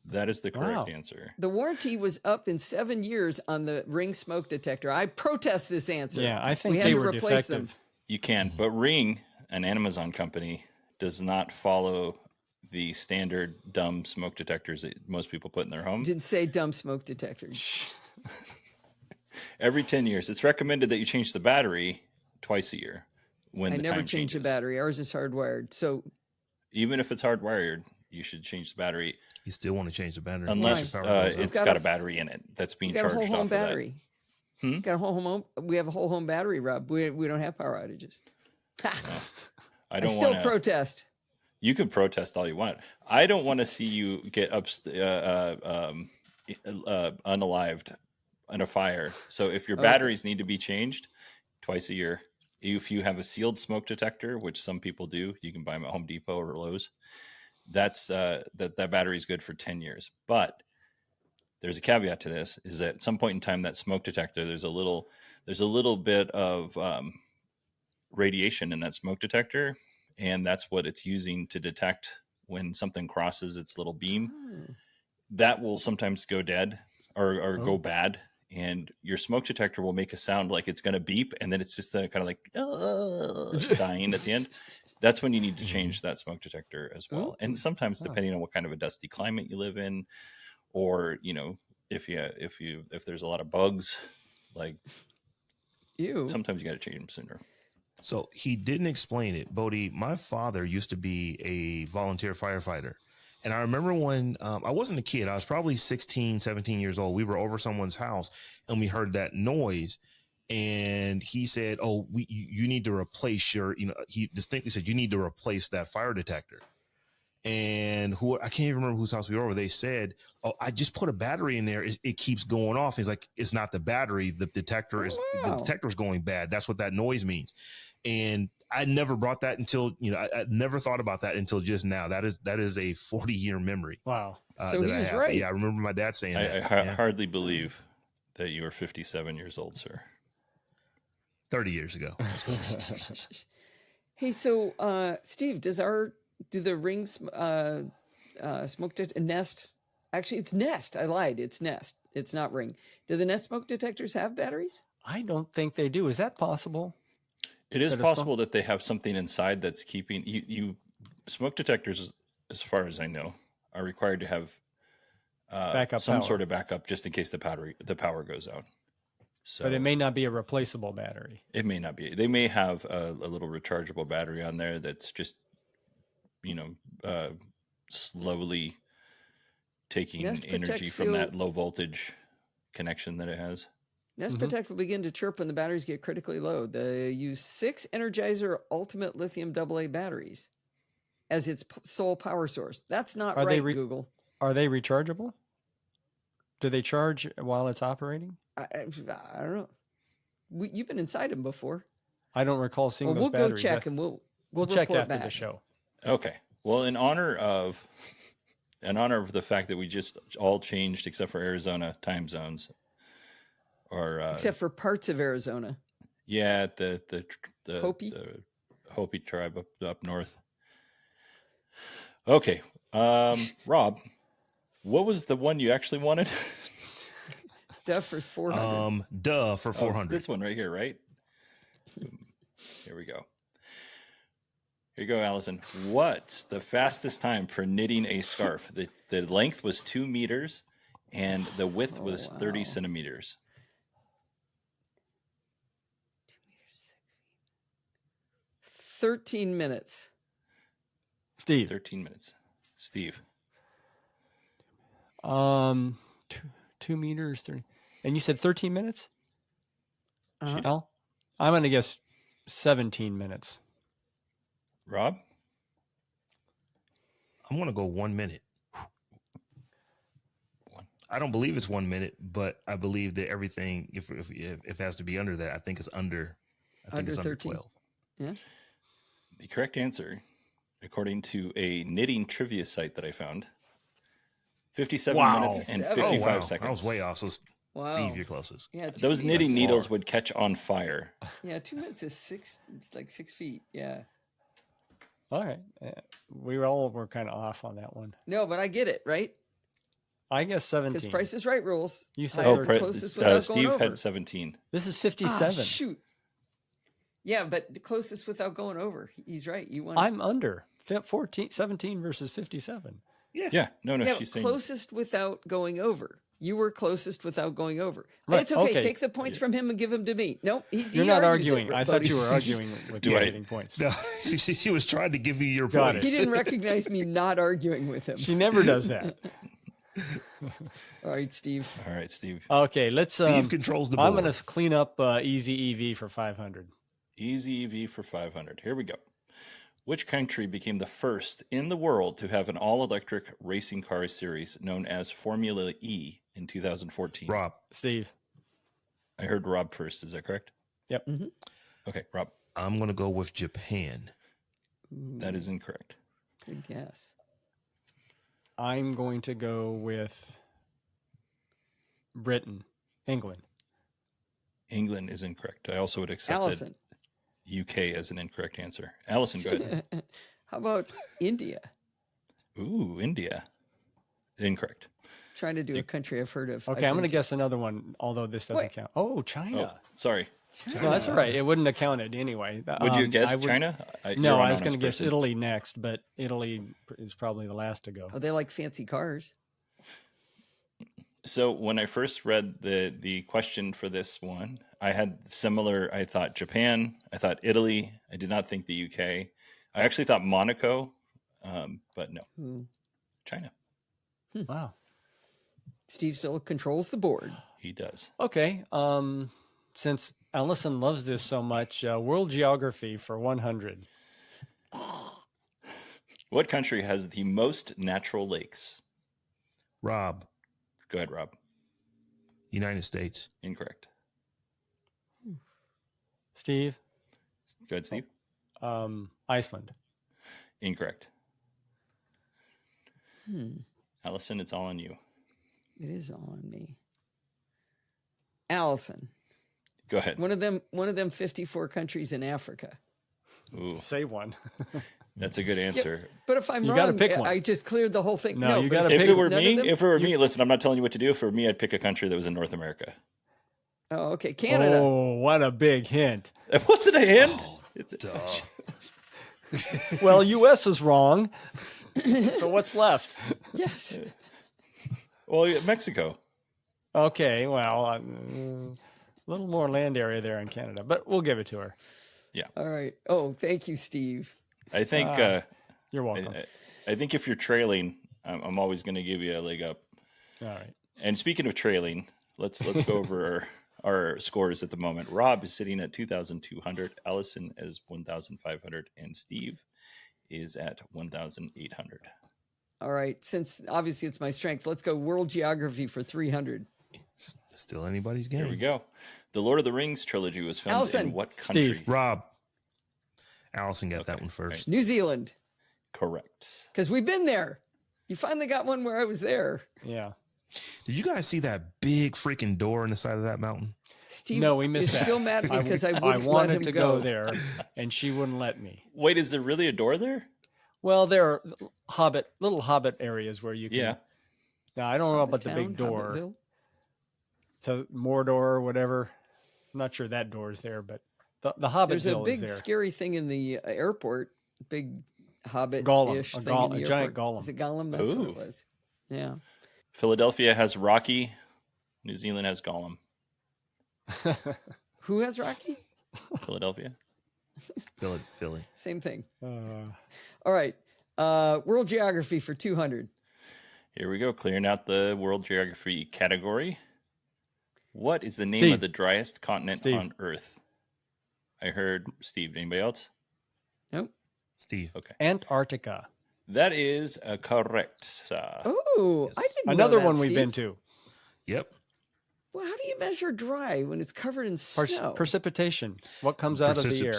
That is the correct Wow. answer. The warranty was up in 7 years on the Ring smoke detector. I protest this answer. Yeah, I think We had they to were replace them. defective. You can, but Ring, an Amazon company, does not follow the standard dumb smoke detectors that most people put in their home. Didn't say dumb smoke detectors. Every 10 years, it's recommended that you change the battery twice a year when I the never time changed the changes. battery. Ours is hardwired. So Even if it's hardwired, you should change the battery You still want to change the battery unless the power goes up. it's got got a- a battery in it that's we being got a whole charged home off of battery. Hmm? Got a whole home. We have a whole home battery, Rob. We don't have power outages. that. I I don't still want to. protest. You can protest all you want. I don't want to see you get unalived in a fire. So if your Okay. batteries need to be changed twice a year, if you have a sealed smoke detector, which some people do, you can buy them at Home Depot or Lowe's. That's that battery is good for 10 years. But there's a caveat to this: is that at some point in time, that smoke detector, there's a little bit of radiation in that smoke detector, and that's what it's using to detect when something crosses its little beam. Oh. That will sometimes go dead or go Oh. bad, and your smoke detector will make a sound like it's going to beep, and then it's just kind of like dying at the end. That's when you need to change that smoke detector as well. Ooh. And sometimes, Wow. depending on what kind of a dusty climate you live in, or if there's a lot of bugs, like Ew. sometimes you got to change them sooner. So he didn't explain it. Bodie, my father used to be a volunteer firefighter. And I remember when I wasn't a kid, I was probably 16, 17 years old. We were over someone's house and we heard that noise. And he said, "Oh, you need to replace your," he distinctly said, "You need to replace that fire detector." And I can't even remember whose house we were over. They said, "Oh, I just put a battery in there. It keeps going off." He's like, "It's not the battery. The detector's going bad. That's what that noise means." And I never brought that until, I never thought about that until just now. That is a 40-year memory. Wow. So he was right. Yeah, I remember my dad saying that. I hardly believe that you are 57 years old, sir. 30 years ago. Hey, so Steve, do the rings smoke Nest? Actually, it's Nest. I lied. It's Nest. It's not Ring. Do the Nest smoke detectors have batteries? I don't think they do. Is that possible? It is possible that they have something inside that's keeping you. Smoke detectors, as far as I know, are required to have some sort of backup just in case the power goes out. So, but it may not be a replaceable battery. It may not be. They may have a little rechargeable battery on there that's just, slowly taking energy from that low voltage connection that it has. Nest Protect will begin to chirp when the batteries get critically low. They use 6 Energizer Ultimate Lithium AA batteries as its sole power source. That's not right, Google. Are they rechargeable? Do they charge while it's operating? I don't know. You've been inside them before. I don't recall seeing those batteries. We'll go check and we'll check after back. the show. Okay. Well, in honor of the fact that we just all changed except for Arizona time zones, or except for parts of Arizona. Yeah, the Hopi? The Hopi tribe up north. Okay, Rob, what was the one you actually wanted? Duh for 400. Duh for 400. This one right here, right? Here we go. Here you go, Allison. What's the fastest time for knitting a scarf? The length was 2 meters, and the width was 30 centimeters. 2 meters, 6 feet. 13 minutes. Steve. 13 minutes. Steve. 2 meters, 30. And you said 13 minutes? Well, I'm going to guess 17 minutes. Rob? I'm going to go 1 minute. I don't believe it's 1 minute, but I believe that everything, if it has to be under that, I think it's under. I think it's under 12. Yeah. The correct answer, according to a knitting trivia site that I found, 57 minutes and 55 seconds. I was way off. So, Steve, you're closest. Yeah, those knitting needles would catch on fire. Yeah, 2 minutes is 6. It's like 6 feet. Yeah. All right. We all were kind of off on that one. No, but I get it, right? I guess 17. Because Price is Right rules. You said Steve had 17. This is 57. Shoot. Yeah, but the closest without going over. He's right. You won. I'm under 17 versus 57. Yeah. No. She's saying closest without going over. You were closest without going over. Right. It's okay. Take the points from him and give them to me. Nope. You're not arguing. I thought you were arguing with getting points. No, she was trying to give you your Got points. He didn't recognize me not arguing with him. She never does that. All right, Steve. Okay, let's. Steve controls the board. I'm going to clean up Easy EV for 500. Easy EV for 500. Here we go. Which country became the first in the world to have an all-electric racing car series known as Formula E in 2014? Rob. Steve. I heard Rob first. Is that correct? Yep. Mm-hmm. Okay, Rob. I'm going to go with Japan. That is incorrect. Good guess. I'm going to go with England. England is incorrect. I also would accept Allison. UK as an incorrect answer. Allison, go ahead. How about India? Ooh, India. Incorrect. Trying to do a country I've heard of. Okay, I'm going to guess another one, although this doesn't count. Oh, China. Oh, sorry. No, that's all right. It wouldn't have counted anyway. Would you guess China? No, I was going to guess Italy next, but Italy is probably the last to go. Oh, they like fancy cars. So when I first read the question for this one, I had similar. I thought Japan. I thought Italy. I did not think the UK. I actually thought Monaco, but no, Hmm. China. Wow. Steve still controls the board. He does. Okay. Since Allison loves this so much, world geography for 100. What country has the most natural lakes? Rob, Go ahead, Rob. United States. Incorrect. Steve, Go ahead, Steve. Iceland. Incorrect. Hmm. Allison, it's all on you. It is on me. Allison, Go ahead. one of them 54 countries in Africa. Ooh, Say one. that's a good answer. But if I'm You wrong, gotta pick one. I just cleared the whole thing. No, you but gotta If pick- it were none of them- me, listen, I'm not telling you what to do. For me, I'd pick a country that was in North America. Oh, okay, Canada. Oh, what a big hint. That wasn't a hint. Duh. Well, U.S. was wrong. So what's left? Yes. Well, Mexico. Okay, well, a little more land area there in Canada, but we'll give it to her. All right. Oh, thank you, Steve. I think. You're welcome. I think if you're trailing, I'm always going to give you a leg up. All right. And speaking of trailing, let's go over our scores at the moment. Rob is sitting at 2,200. Allison is 1,500, and Steve is at 1,800. All right. Since obviously it's my strength, let's go world geography for 300. Still anybody's game. Here we go. The Lord of the Rings trilogy was filmed Allison. in what country? Steve. Rob. Allison got that Okay, one first. New Zealand, Correct. because we've been there. You finally got one where I was there. Yeah. Did you guys see that big freaking door on the side of that mountain? Steve No, we missed is that. still mad at me because I wouldn't let wanted him to go. go there, and she wouldn't let me. Wait, is there really a door there? Well, there are little hobbit areas where you can. Yeah. Now, I don't know about the Town, big door Hobbitville? to Mordor or whatever. I'm not sure that door is there, but the Hobbitville There's a is big there. scary thing in the airport. Big hobbit-ish Golem, a thing gol- in the a giant airport. golem. Is it Gollum? That's what Ooh. it was. Yeah. Philadelphia has Rocky. New Zealand has Gollum. Who has Rocky? Philadelphia. Philly. Same thing. Uh, All right. World geography for 200. Here we go. Clearing out the world geography category. What is the name Steve. of the driest continent Steve. on Earth? I heard Steve. Anybody else? Nope. Steve. Okay. Antarctica. That is correct. Oh, I Yes. didn't know Another that, one we've Steve. been to. Yep. Well, how do you measure dry when it's covered in snow? Precipitation. What comes out of the air?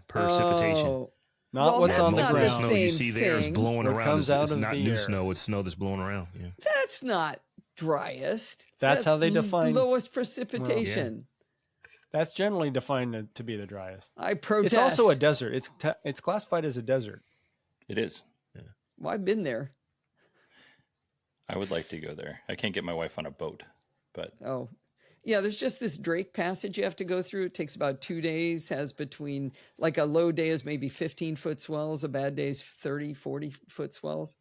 Precipitation. Oh, Not well, what's that's on the not Most of the ground. snow you same see there is thing. blowing What around. comes out It's of not the new air. snow. It's snow that's blowing around. Yeah. That's not driest. That's how they define- lowest precipitation. That's generally defined to be the driest. I protest. It's also a desert. It's classified as a desert. It is. Well, I've been there. I would like to go there. I can't get my wife on a boat, but Oh, yeah. There's just this Drake passage you have to go through. It takes about 2 days. Has between like a low day is maybe 15-foot swells. A bad day is 30, 40-foot swells.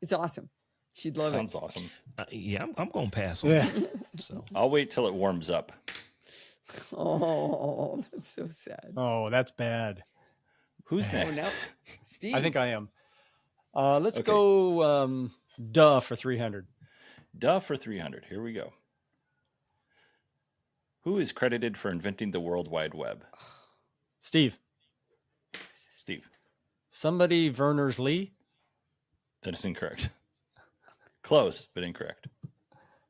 It's awesome. She'd love sounds it. awesome. Yeah, I'm going to pass on Yeah. that. So I'll wait till it warms up. Oh, that's so sad. Oh, that's bad. Who's Oh, next? now, Steve. I think I am. Let's Okay. go duh for 300. Duh for 300. Here we go. Who is credited for inventing the World Wide Web? Steve. Steve. Somebody Berners-Lee. That is incorrect. Close, but incorrect.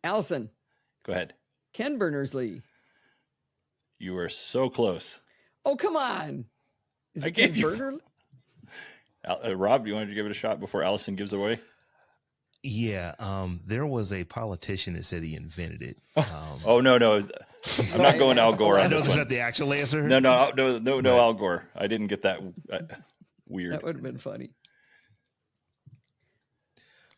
Allison. Go ahead. Ken Berners-Lee. You were so close. Oh, come on. Is I it Ken gave you- Berners-Lee? Rob, you wanted to give it a shot before Allison gives away? yeah, there was a politician that said he invented it. Oh, no. I'm not going Al Gore I on know this that's one. not the actual answer. No, Al Gore. I didn't get that weird. That would have been funny.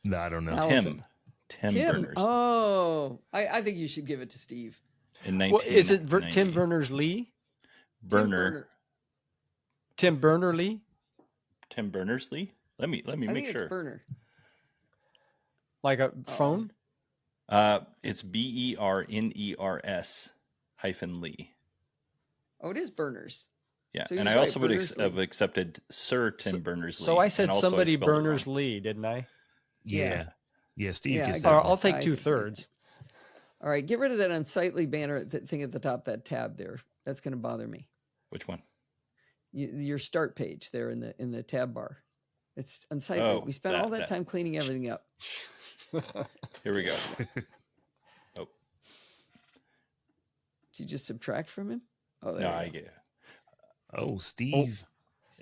No, I don't know. Allison. Tim Tim. Berners Oh, I think you should give it to Steve. in Well, 1990. is it Tim Berners-Lee? Burner? Tim Berners-Lee? Tim Berners-Lee? Let me I make think sure. it's Burner. Like a phone? It's BERNERS-Lee. Oh, it is Berners. Yeah, So he and was I right, also would Berners-Lee. have accepted Sir Tim Berners-Lee. So I said and also I somebody spelled it wrong. Berners-Lee, didn't I? Yeah. Yeah, Steve Yeah, gets I that got Or one. I'll take I think- 2/3. All right, get rid of that unsightly banner thing at the top, that tab there. That's going to bother me. Which one? Your start page there in the tab bar. It's unsightly. Oh, We spent all that- that time cleaning everything up. Here we go. Oh, Did you just subtract from him? Oh, there no, you I go. get it. Oh, Steve.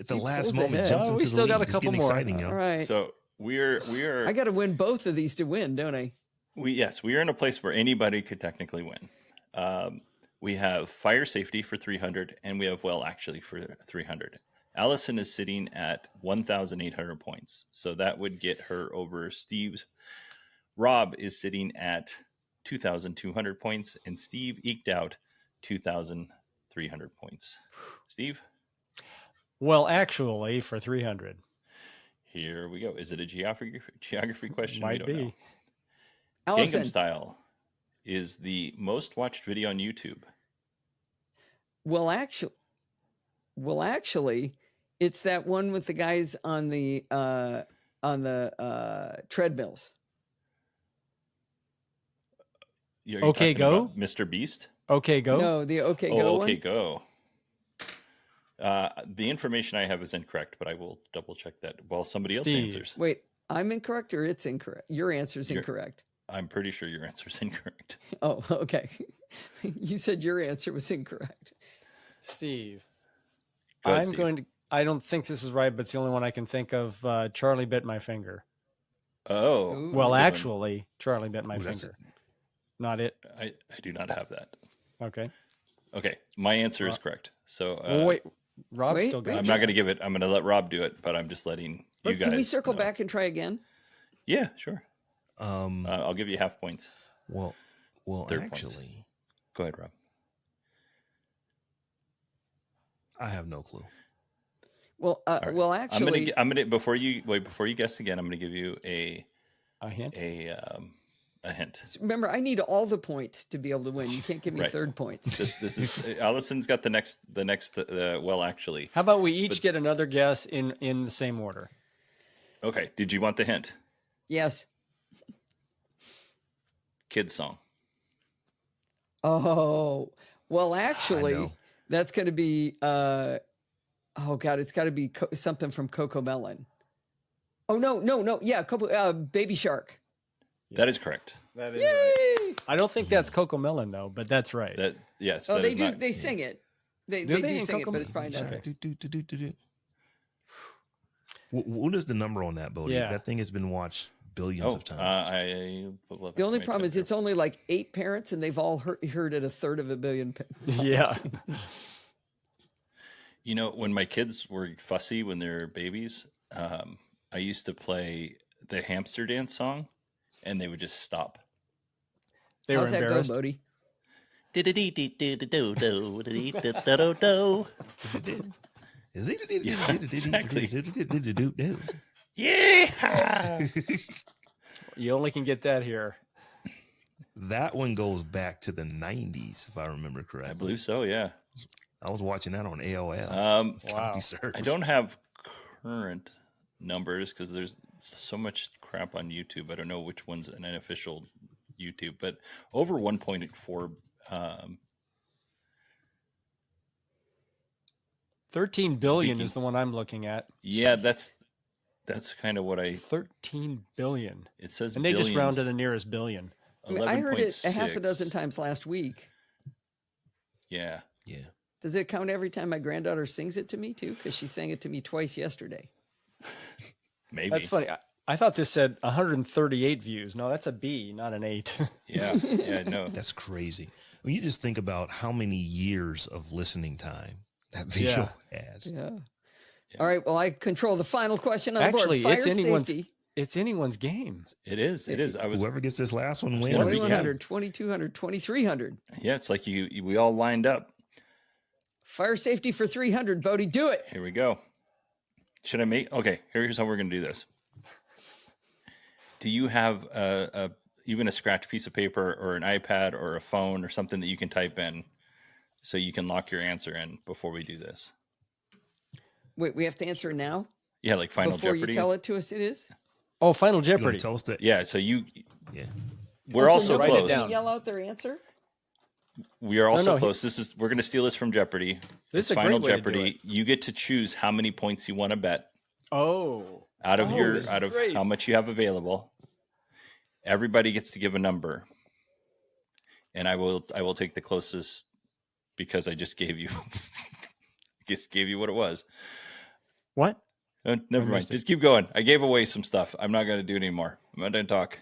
At the Steve last pulls moment, ahead. jumps Oh, into we the still got lead. a It's couple getting more. exciting, All y'all. right. So we I got to win both of these to win, don't I? we are in a place where anybody could technically win. We have fire safety for 300, and we have well actually for 300. Allison is sitting at 1,800 points, so that would get her over Steve's. Robb is sitting at 2,200 points, and Steve eked out 2,300 points. Steve, Well, actually, for 300. here we go. Is it a geography question? Might we don't be. know. Allison. Gangnam Style is the most watched video on YouTube. Well, actually, it's that one with the guys on the treadmills. You're Okay, talking Go? about Mr. Beast? Okay, go. No, the OK Go Oh, one. okay, go. The information I have is incorrect, but I will double check that while somebody else Steve. answers. Wait, I'm incorrect or it's incorrect? Your answer's You're- incorrect. I'm pretty sure your answer is incorrect. Oh, okay. You said your answer was incorrect. Steve. Go ahead, I'm Steve. going to. I don't think this is right, but it's the only one I can think of. Charlie bit my finger. Oh, Ooh. that's Well, a good one. actually, Charlie bit my Ooh, that's finger. Not it. I do not have that. Okay. Okay, my answer is correct. So Well, wait. Rob wait, still got wait. I'm it. not going to give it. I'm going to let Rob do it, but I'm just letting you guys. Can we circle know. back and try again? Yeah, sure. Um, I'll give you half points. well, third points. actually, Go ahead, Rob. I have no clue. Well, All right. well, actually, I'm gonna before you guess again. I'm gonna give you A hint. a hint. remember, I need all the points to be able to win. You can't give me Right. third points. This is Allison's got the next well actually. How about we each get another guess in the same order? Okay. Did you want the hint? Yes. Kids song. Oh, well, I actually, know. that's going to be, oh God, it's got to be something from Coco Melon. Oh, no. Yeah, Baby Shark. That is correct. That is right. Yay! I don't think that's Coco Melon though, but that's right. That yes. Oh, that they is do. not- They sing it. They Do do they in sing it, Coco but it's probably not Melon? theirs. Do. What is the number on that, Bodie? Yeah. That thing has been watched billions Oh, of times. The only problem is it's only like 8 parents, and they've all heard it 1/3 of a billion. Yeah. You know, when my kids were fussy when they were babies, I used to play the hamster dance song, and they would just stop. They were How's that go, embarrassed. Bodie? exactly. Yeah. You only can get that here. That one goes back to the 90s, if I remember correctly. I believe so. Yeah. I was watching that on AOL. Wow. CompuServe. I don't have current numbers because there's so much crap on YouTube. I don't know which one's an official YouTube, but over 1.4. 13 billion Speaking- is the one I'm looking at. Yeah, that's kind of what 13 billion. it says. And they just round to the billions. nearest billion. I mean, I heard it a 11.6. half a dozen times last week. Yeah. Yeah. Does it count every time my granddaughter sings it to me too? Because she sang it to me twice yesterday. Maybe. That's funny. I thought this said 138 views. No, that's a B, not an 8. Yeah. Yeah. No. That's crazy. When you just think about how many years of listening time that video has. Yeah. Yeah. All right. Well, I control the final question on Actually, the board. it's Fire anyone's safety. It's anyone's game. It is. It is. I was. Whoever gets this last one wins. gonna be- 2100, 2200, 2300. Yeah. It's like we all lined up. Fire safety for 300. Bodie, do it. Here we go. Should I make? Okay. Here's how we're gonna do this. Do you have even a scratch piece of paper or an iPad or a phone or something that you can type in so you can lock your answer in before we do this. Wait, we have to answer now Yeah, like Final before Jeopardy. you tell it to us. It is. Oh, Final You're gonna Jeopardy. tell us that. Yeah, so Yeah. we're Oh, also nobody write it close. can down. Yell out their answer. We are also no, close. We're going to steal this from Jeopardy. This It's is a Final great way to do Jeopardy. it. You get to choose how many points you want to bet Oh. out of this is out of great. how much you have available. Everybody gets to give a number, and I will take the closest because I just gave you what it was. What? Never mind. missed it. Just keep going. I gave away some stuff. I'm not going to do it anymore. I'm not going to talk.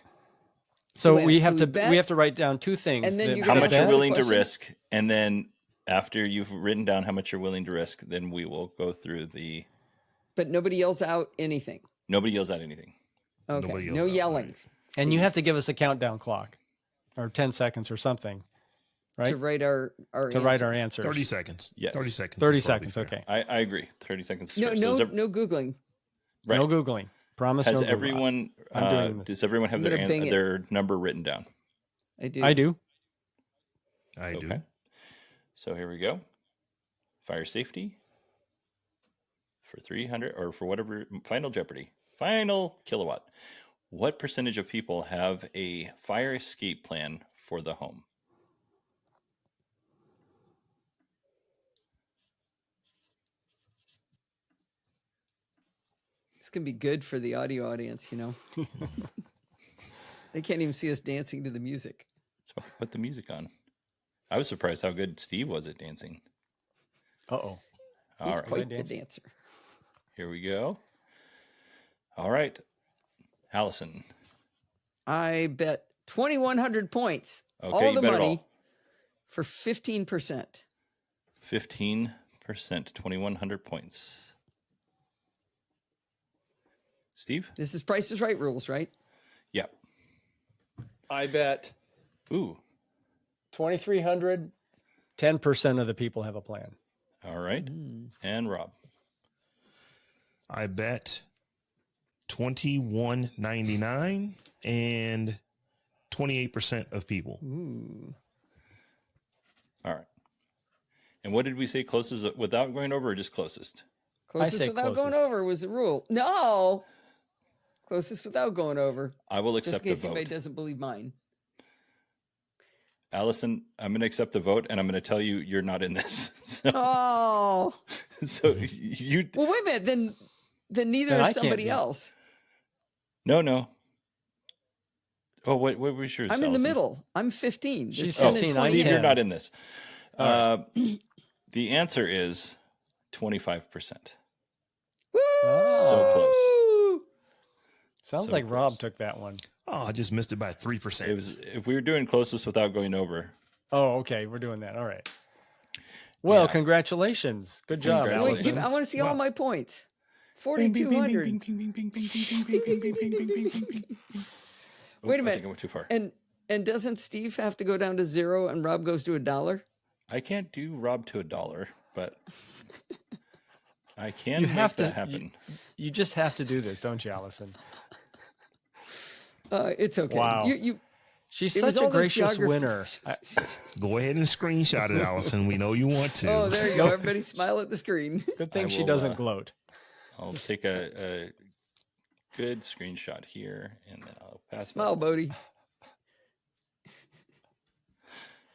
So wait a we minute, have so to we bet, we have to write down two things. and then that- you're How gonna much ask you're us a willing to question? risk, and then after you've written down how much you're willing to risk, then we will go through the. But nobody yells out anything. Nobody yells out anything. Okay. Nobody No yells out, yelling. right. and you Steve, have to give us a countdown clock, or 10 seconds or something, right? to write our To write answer. our answers. 30 seconds. Yes. 30 seconds. 30 is probably seconds. fair. Okay. I agree. 30 seconds. is No, fair. So no, does no googling. right. No Googling. Promise Has no Googling. everyone? I'm doing this. Does everyone have I'm gonna bing it. their number written down? I do. I do. I do. Okay. So here we go. Fire safety for 300 or for whatever. Final Jeopardy. Final Kilowatt. What percentage of people have a fire escape plan for the home? It's gonna be good for the audio audience. They can't even see us dancing to the music. So put the music on. I was surprised how good Steve was at dancing. Uh-oh. All He's right. quite the dancing? dancer. Here we go. All right. Allison. I bet 2,100 points. Okay, all you the bet it money all. for 15%. 15%, 2,100 points. Steve? This is Price is Right rules, right? Yeah. I bet Ooh. 2,300, 10% of the people have a plan. All right. And Rob. I bet $21.99 and 28% of people. Ooh. All right. And what did we say? Closest without going over or just closest? Closest say without going closest. over was the rule. No. Closest without going over. I will Just in accept a case anybody vote. doesn't believe mine. Allison, I'm going to accept the vote and I'm going to tell you you're not in this. So, Oh. so you. Well, wait a minute. Then neither Then I is can't somebody be. else. No. Oh, what was yours? I'm in the Allison? middle. I'm 15. There's She's 10 and 15, I'm 20. Steve, you're 10. not in this. All The answer is 25%. Woo! So close. Sounds So like Rob close. took that one. Oh, I just missed it by 3%. It was if we were doing closest without going over. Oh, okay. We're doing that. All right. Well, Yeah. congratulations. Good job, Wait, Allison. I want to see all Wow. my points. Bing, bing, bing, 4,200. bing, bing, bing, bing, bing, bing, bing, bing, bing, bing, bing, bing, bing, bing. Oh, Wait a I minute. think I went too far. And doesn't Steve have to go down to 0 and Rob goes to $1? I can't do Rob to $1, but I can You make have that to- happen. You just have to do this, don't you, Allison? It's okay. Wow. You She's it was such a all those gracious geography- winner. Go ahead and screenshot it, Allison. We know you want to. Oh, there you go. Everybody smile at the screen. Good thing I she will, doesn't gloat. I'll take a good screenshot here, and then I'll pass Smile, that. Bodie.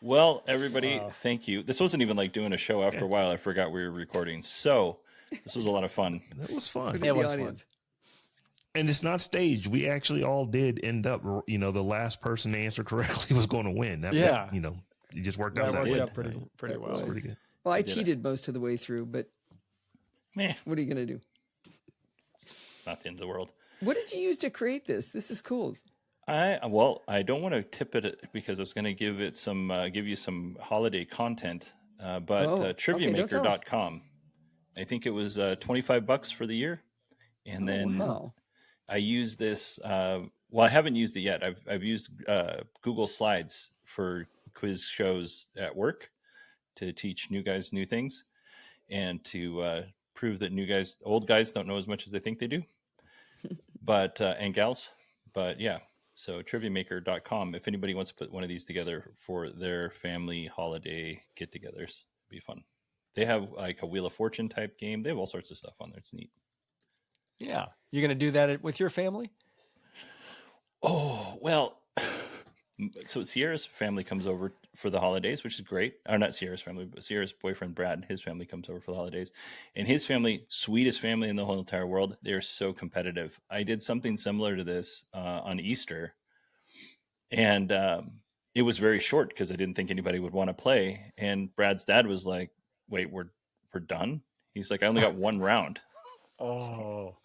Well, everybody, Wow. thank you. This wasn't even like doing a show after a while. I forgot we were recording. So this was a lot of fun. That was fun. Look It at the was fun. audience. And it's not staged. We actually all did end up, the last person to answer correctly was going to win. Yeah. It just worked That out that worked way. out pretty That well. was. Pretty good. Well, I did it. cheated most of the way through, but Meh, what are you going to do? not the end of the world. What did you use to create this? This is cool. I don't want to tip it because I was going to give you some holiday content, but Oh, okay, don't tell us. triviamaker.com. I think it was $25 for the year, and then Wow. I use this. I haven't used it yet. I've used Google Slides for quiz shows at work to teach new guys new things, and to prove that old guys don't know as much as they think they do. But and gals, but yeah. So triviamaker.com. If anybody wants to put one of these together for their family holiday get-togethers, it'd be fun. They have like a Wheel of Fortune type game. They have all sorts of stuff on there. It's neat. Yeah. You're going to do that with your family? Oh, well, so Sierra's family comes over for the holidays, which is great. Or not Sierra's family, but Sierra's boyfriend, Brad, his family comes over for the holidays. And his family, sweetest family in the whole entire world, they're so competitive. I did something similar to this on Easter. And it was very short because I didn't think anybody would want to play. And Brad's dad was like, wait, we're done? He's like, I only got one round. Oh.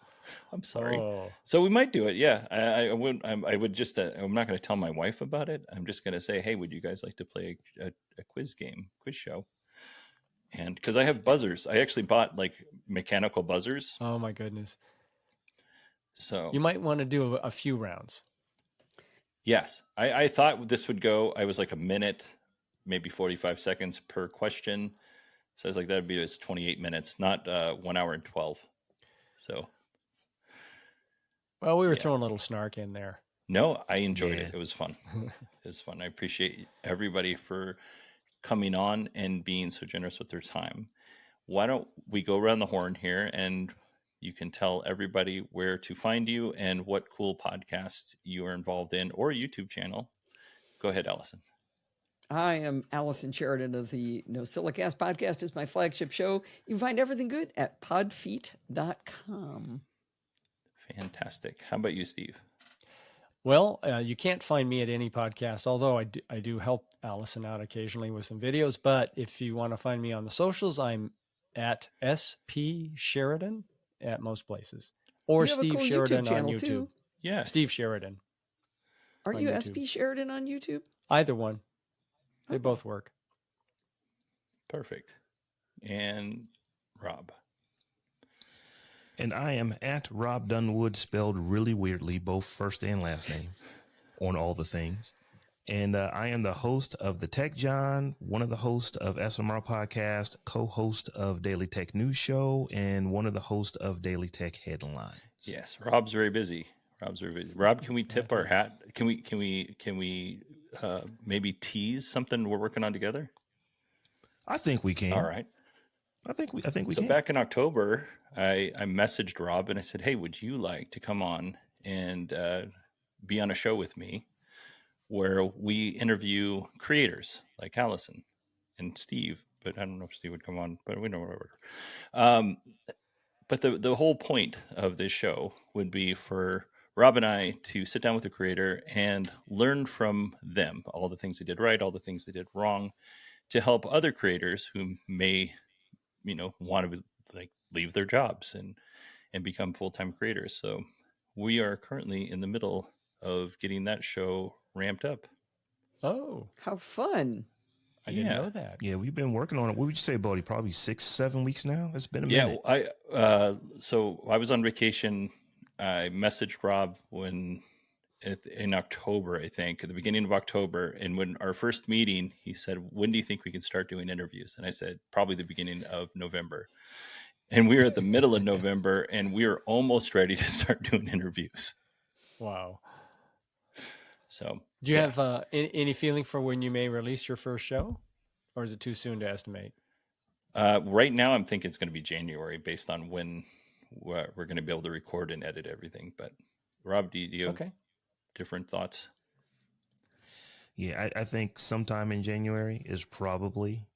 I'm sorry. Oh. So we might do it. Yeah, I would. I would just. I'm not going to tell my wife about it. I'm just going to say, hey, would you guys like to play a quiz show? And because I have buzzers, I actually bought like mechanical buzzers. Oh my goodness. So you might want to do a few rounds. Yes, I thought this would go. I was like a minute, maybe 45 seconds per question. So I was like, that'd be just 28 minutes, not 1 hour and 12. So. Well, we were throwing a little snark in there. No, I enjoyed it. It was fun. It was fun. I appreciate everybody for coming on and being so generous with their time. Why don't we go around the horn here and you can tell everybody where to find you and what cool podcasts you are involved in or YouTube channel. Go ahead, Allison. I am Allison Sheridan of the No Silicast podcast. Is my flagship show. You can find everything good at podfeet.com. Fantastic. How about you, Steve? Well, you can't find me at any podcast, although I do help Allison out occasionally with some videos. But if you want to find me on the socials, I'm at SP Sheridan at most places, or Steve Sheridan on YouTube. Too. Yeah, Steve Sheridan. Aren't you YouTube. SP Sheridan on YouTube? Either one. They both work. Perfect. And Rob. And I am at Robb Dunewood, spelled really weirdly, both first and last name, on all the things. And I am the host of the Tech John, one of the hosts of SMR Podcast, co-host of Daily Tech News Show, and one of the hosts of Daily Tech Headlines. Yes, Rob's very busy. Rob, can we tip our hat? Can we maybe tease something we're working on together? I think we can. All right. I think we can. So back in October, I messaged Rob and I said, hey, would you like to come on and be on a show with me where we interview creators like Allison and Steve, but I don't know if Steve would come on, but we know whatever. But the whole point of this show would be for Rob and I to sit down with the creator and learn from them, all the things they did right, all the things they did wrong, to help other creators who may want to like leave their jobs and become full-time creators. So we are currently in the middle of getting that show ramped up. Oh, how fun. I didn't know that. Yeah, we've been working on it. What would you say, Bodie? Probably 6-7 weeks now. It's been a minute. Yeah, so I was on vacation. I messaged Rob in October, I think, at the beginning of October. And when our first meeting, he said, when do you think we can start doing interviews? And I said, probably the beginning of November. And we were at the middle of November and we were almost ready to start doing interviews. Wow. So do you have any feeling for when you may release your first show, or is it too soon to estimate? Right now, I'm thinking it's going to be January based on when we're going to be able to record and edit everything. But Rob, do you have different thoughts? Yeah, I think sometime in January is probably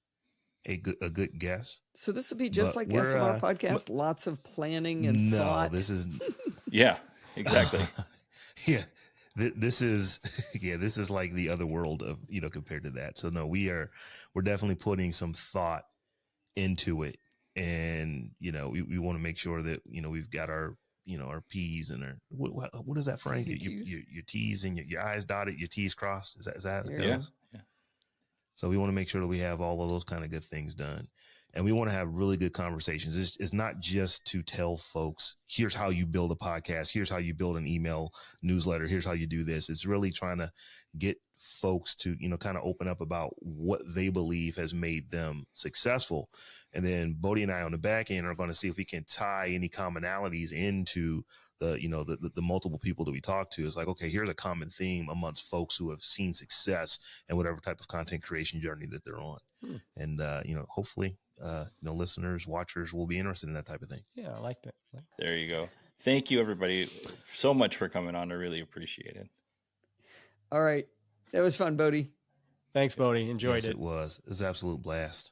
a good guess. So this will be just like SMR podcast, lots of planning and thought. No, this is yeah, exactly. Yeah. This is this is like the other world of compared to that. So no, we're definitely putting some thought into it, and we want to make sure that we've got our our P's and our what is that, Frank? Your T's and your I's dotted, your T's crossed. Is that how it goes? Yeah. So we want to make sure that we have all of those kind of good things done. And we want to have really good conversations. It's not just to tell folks, here's how you build a podcast. Here's how you build an email newsletter. Here's how you do this. It's really trying to get folks to, kind of open up about what they believe has made them successful. And then Bodie and I on the back end are going to see if we can tie any commonalities into the multiple people that we talk to. It's like, okay, here's a common theme amongst folks who have seen success and whatever type of content creation journey that they're on. And, hopefully, listeners, watchers will be interested in that type of thing. Yeah, I like that. There you go. Thank you, everybody, so much for coming on. I really appreciate it. All right. That was fun, Bodie. Thanks, Bodie. Enjoyed Yes, it. it was. It was an absolute blast.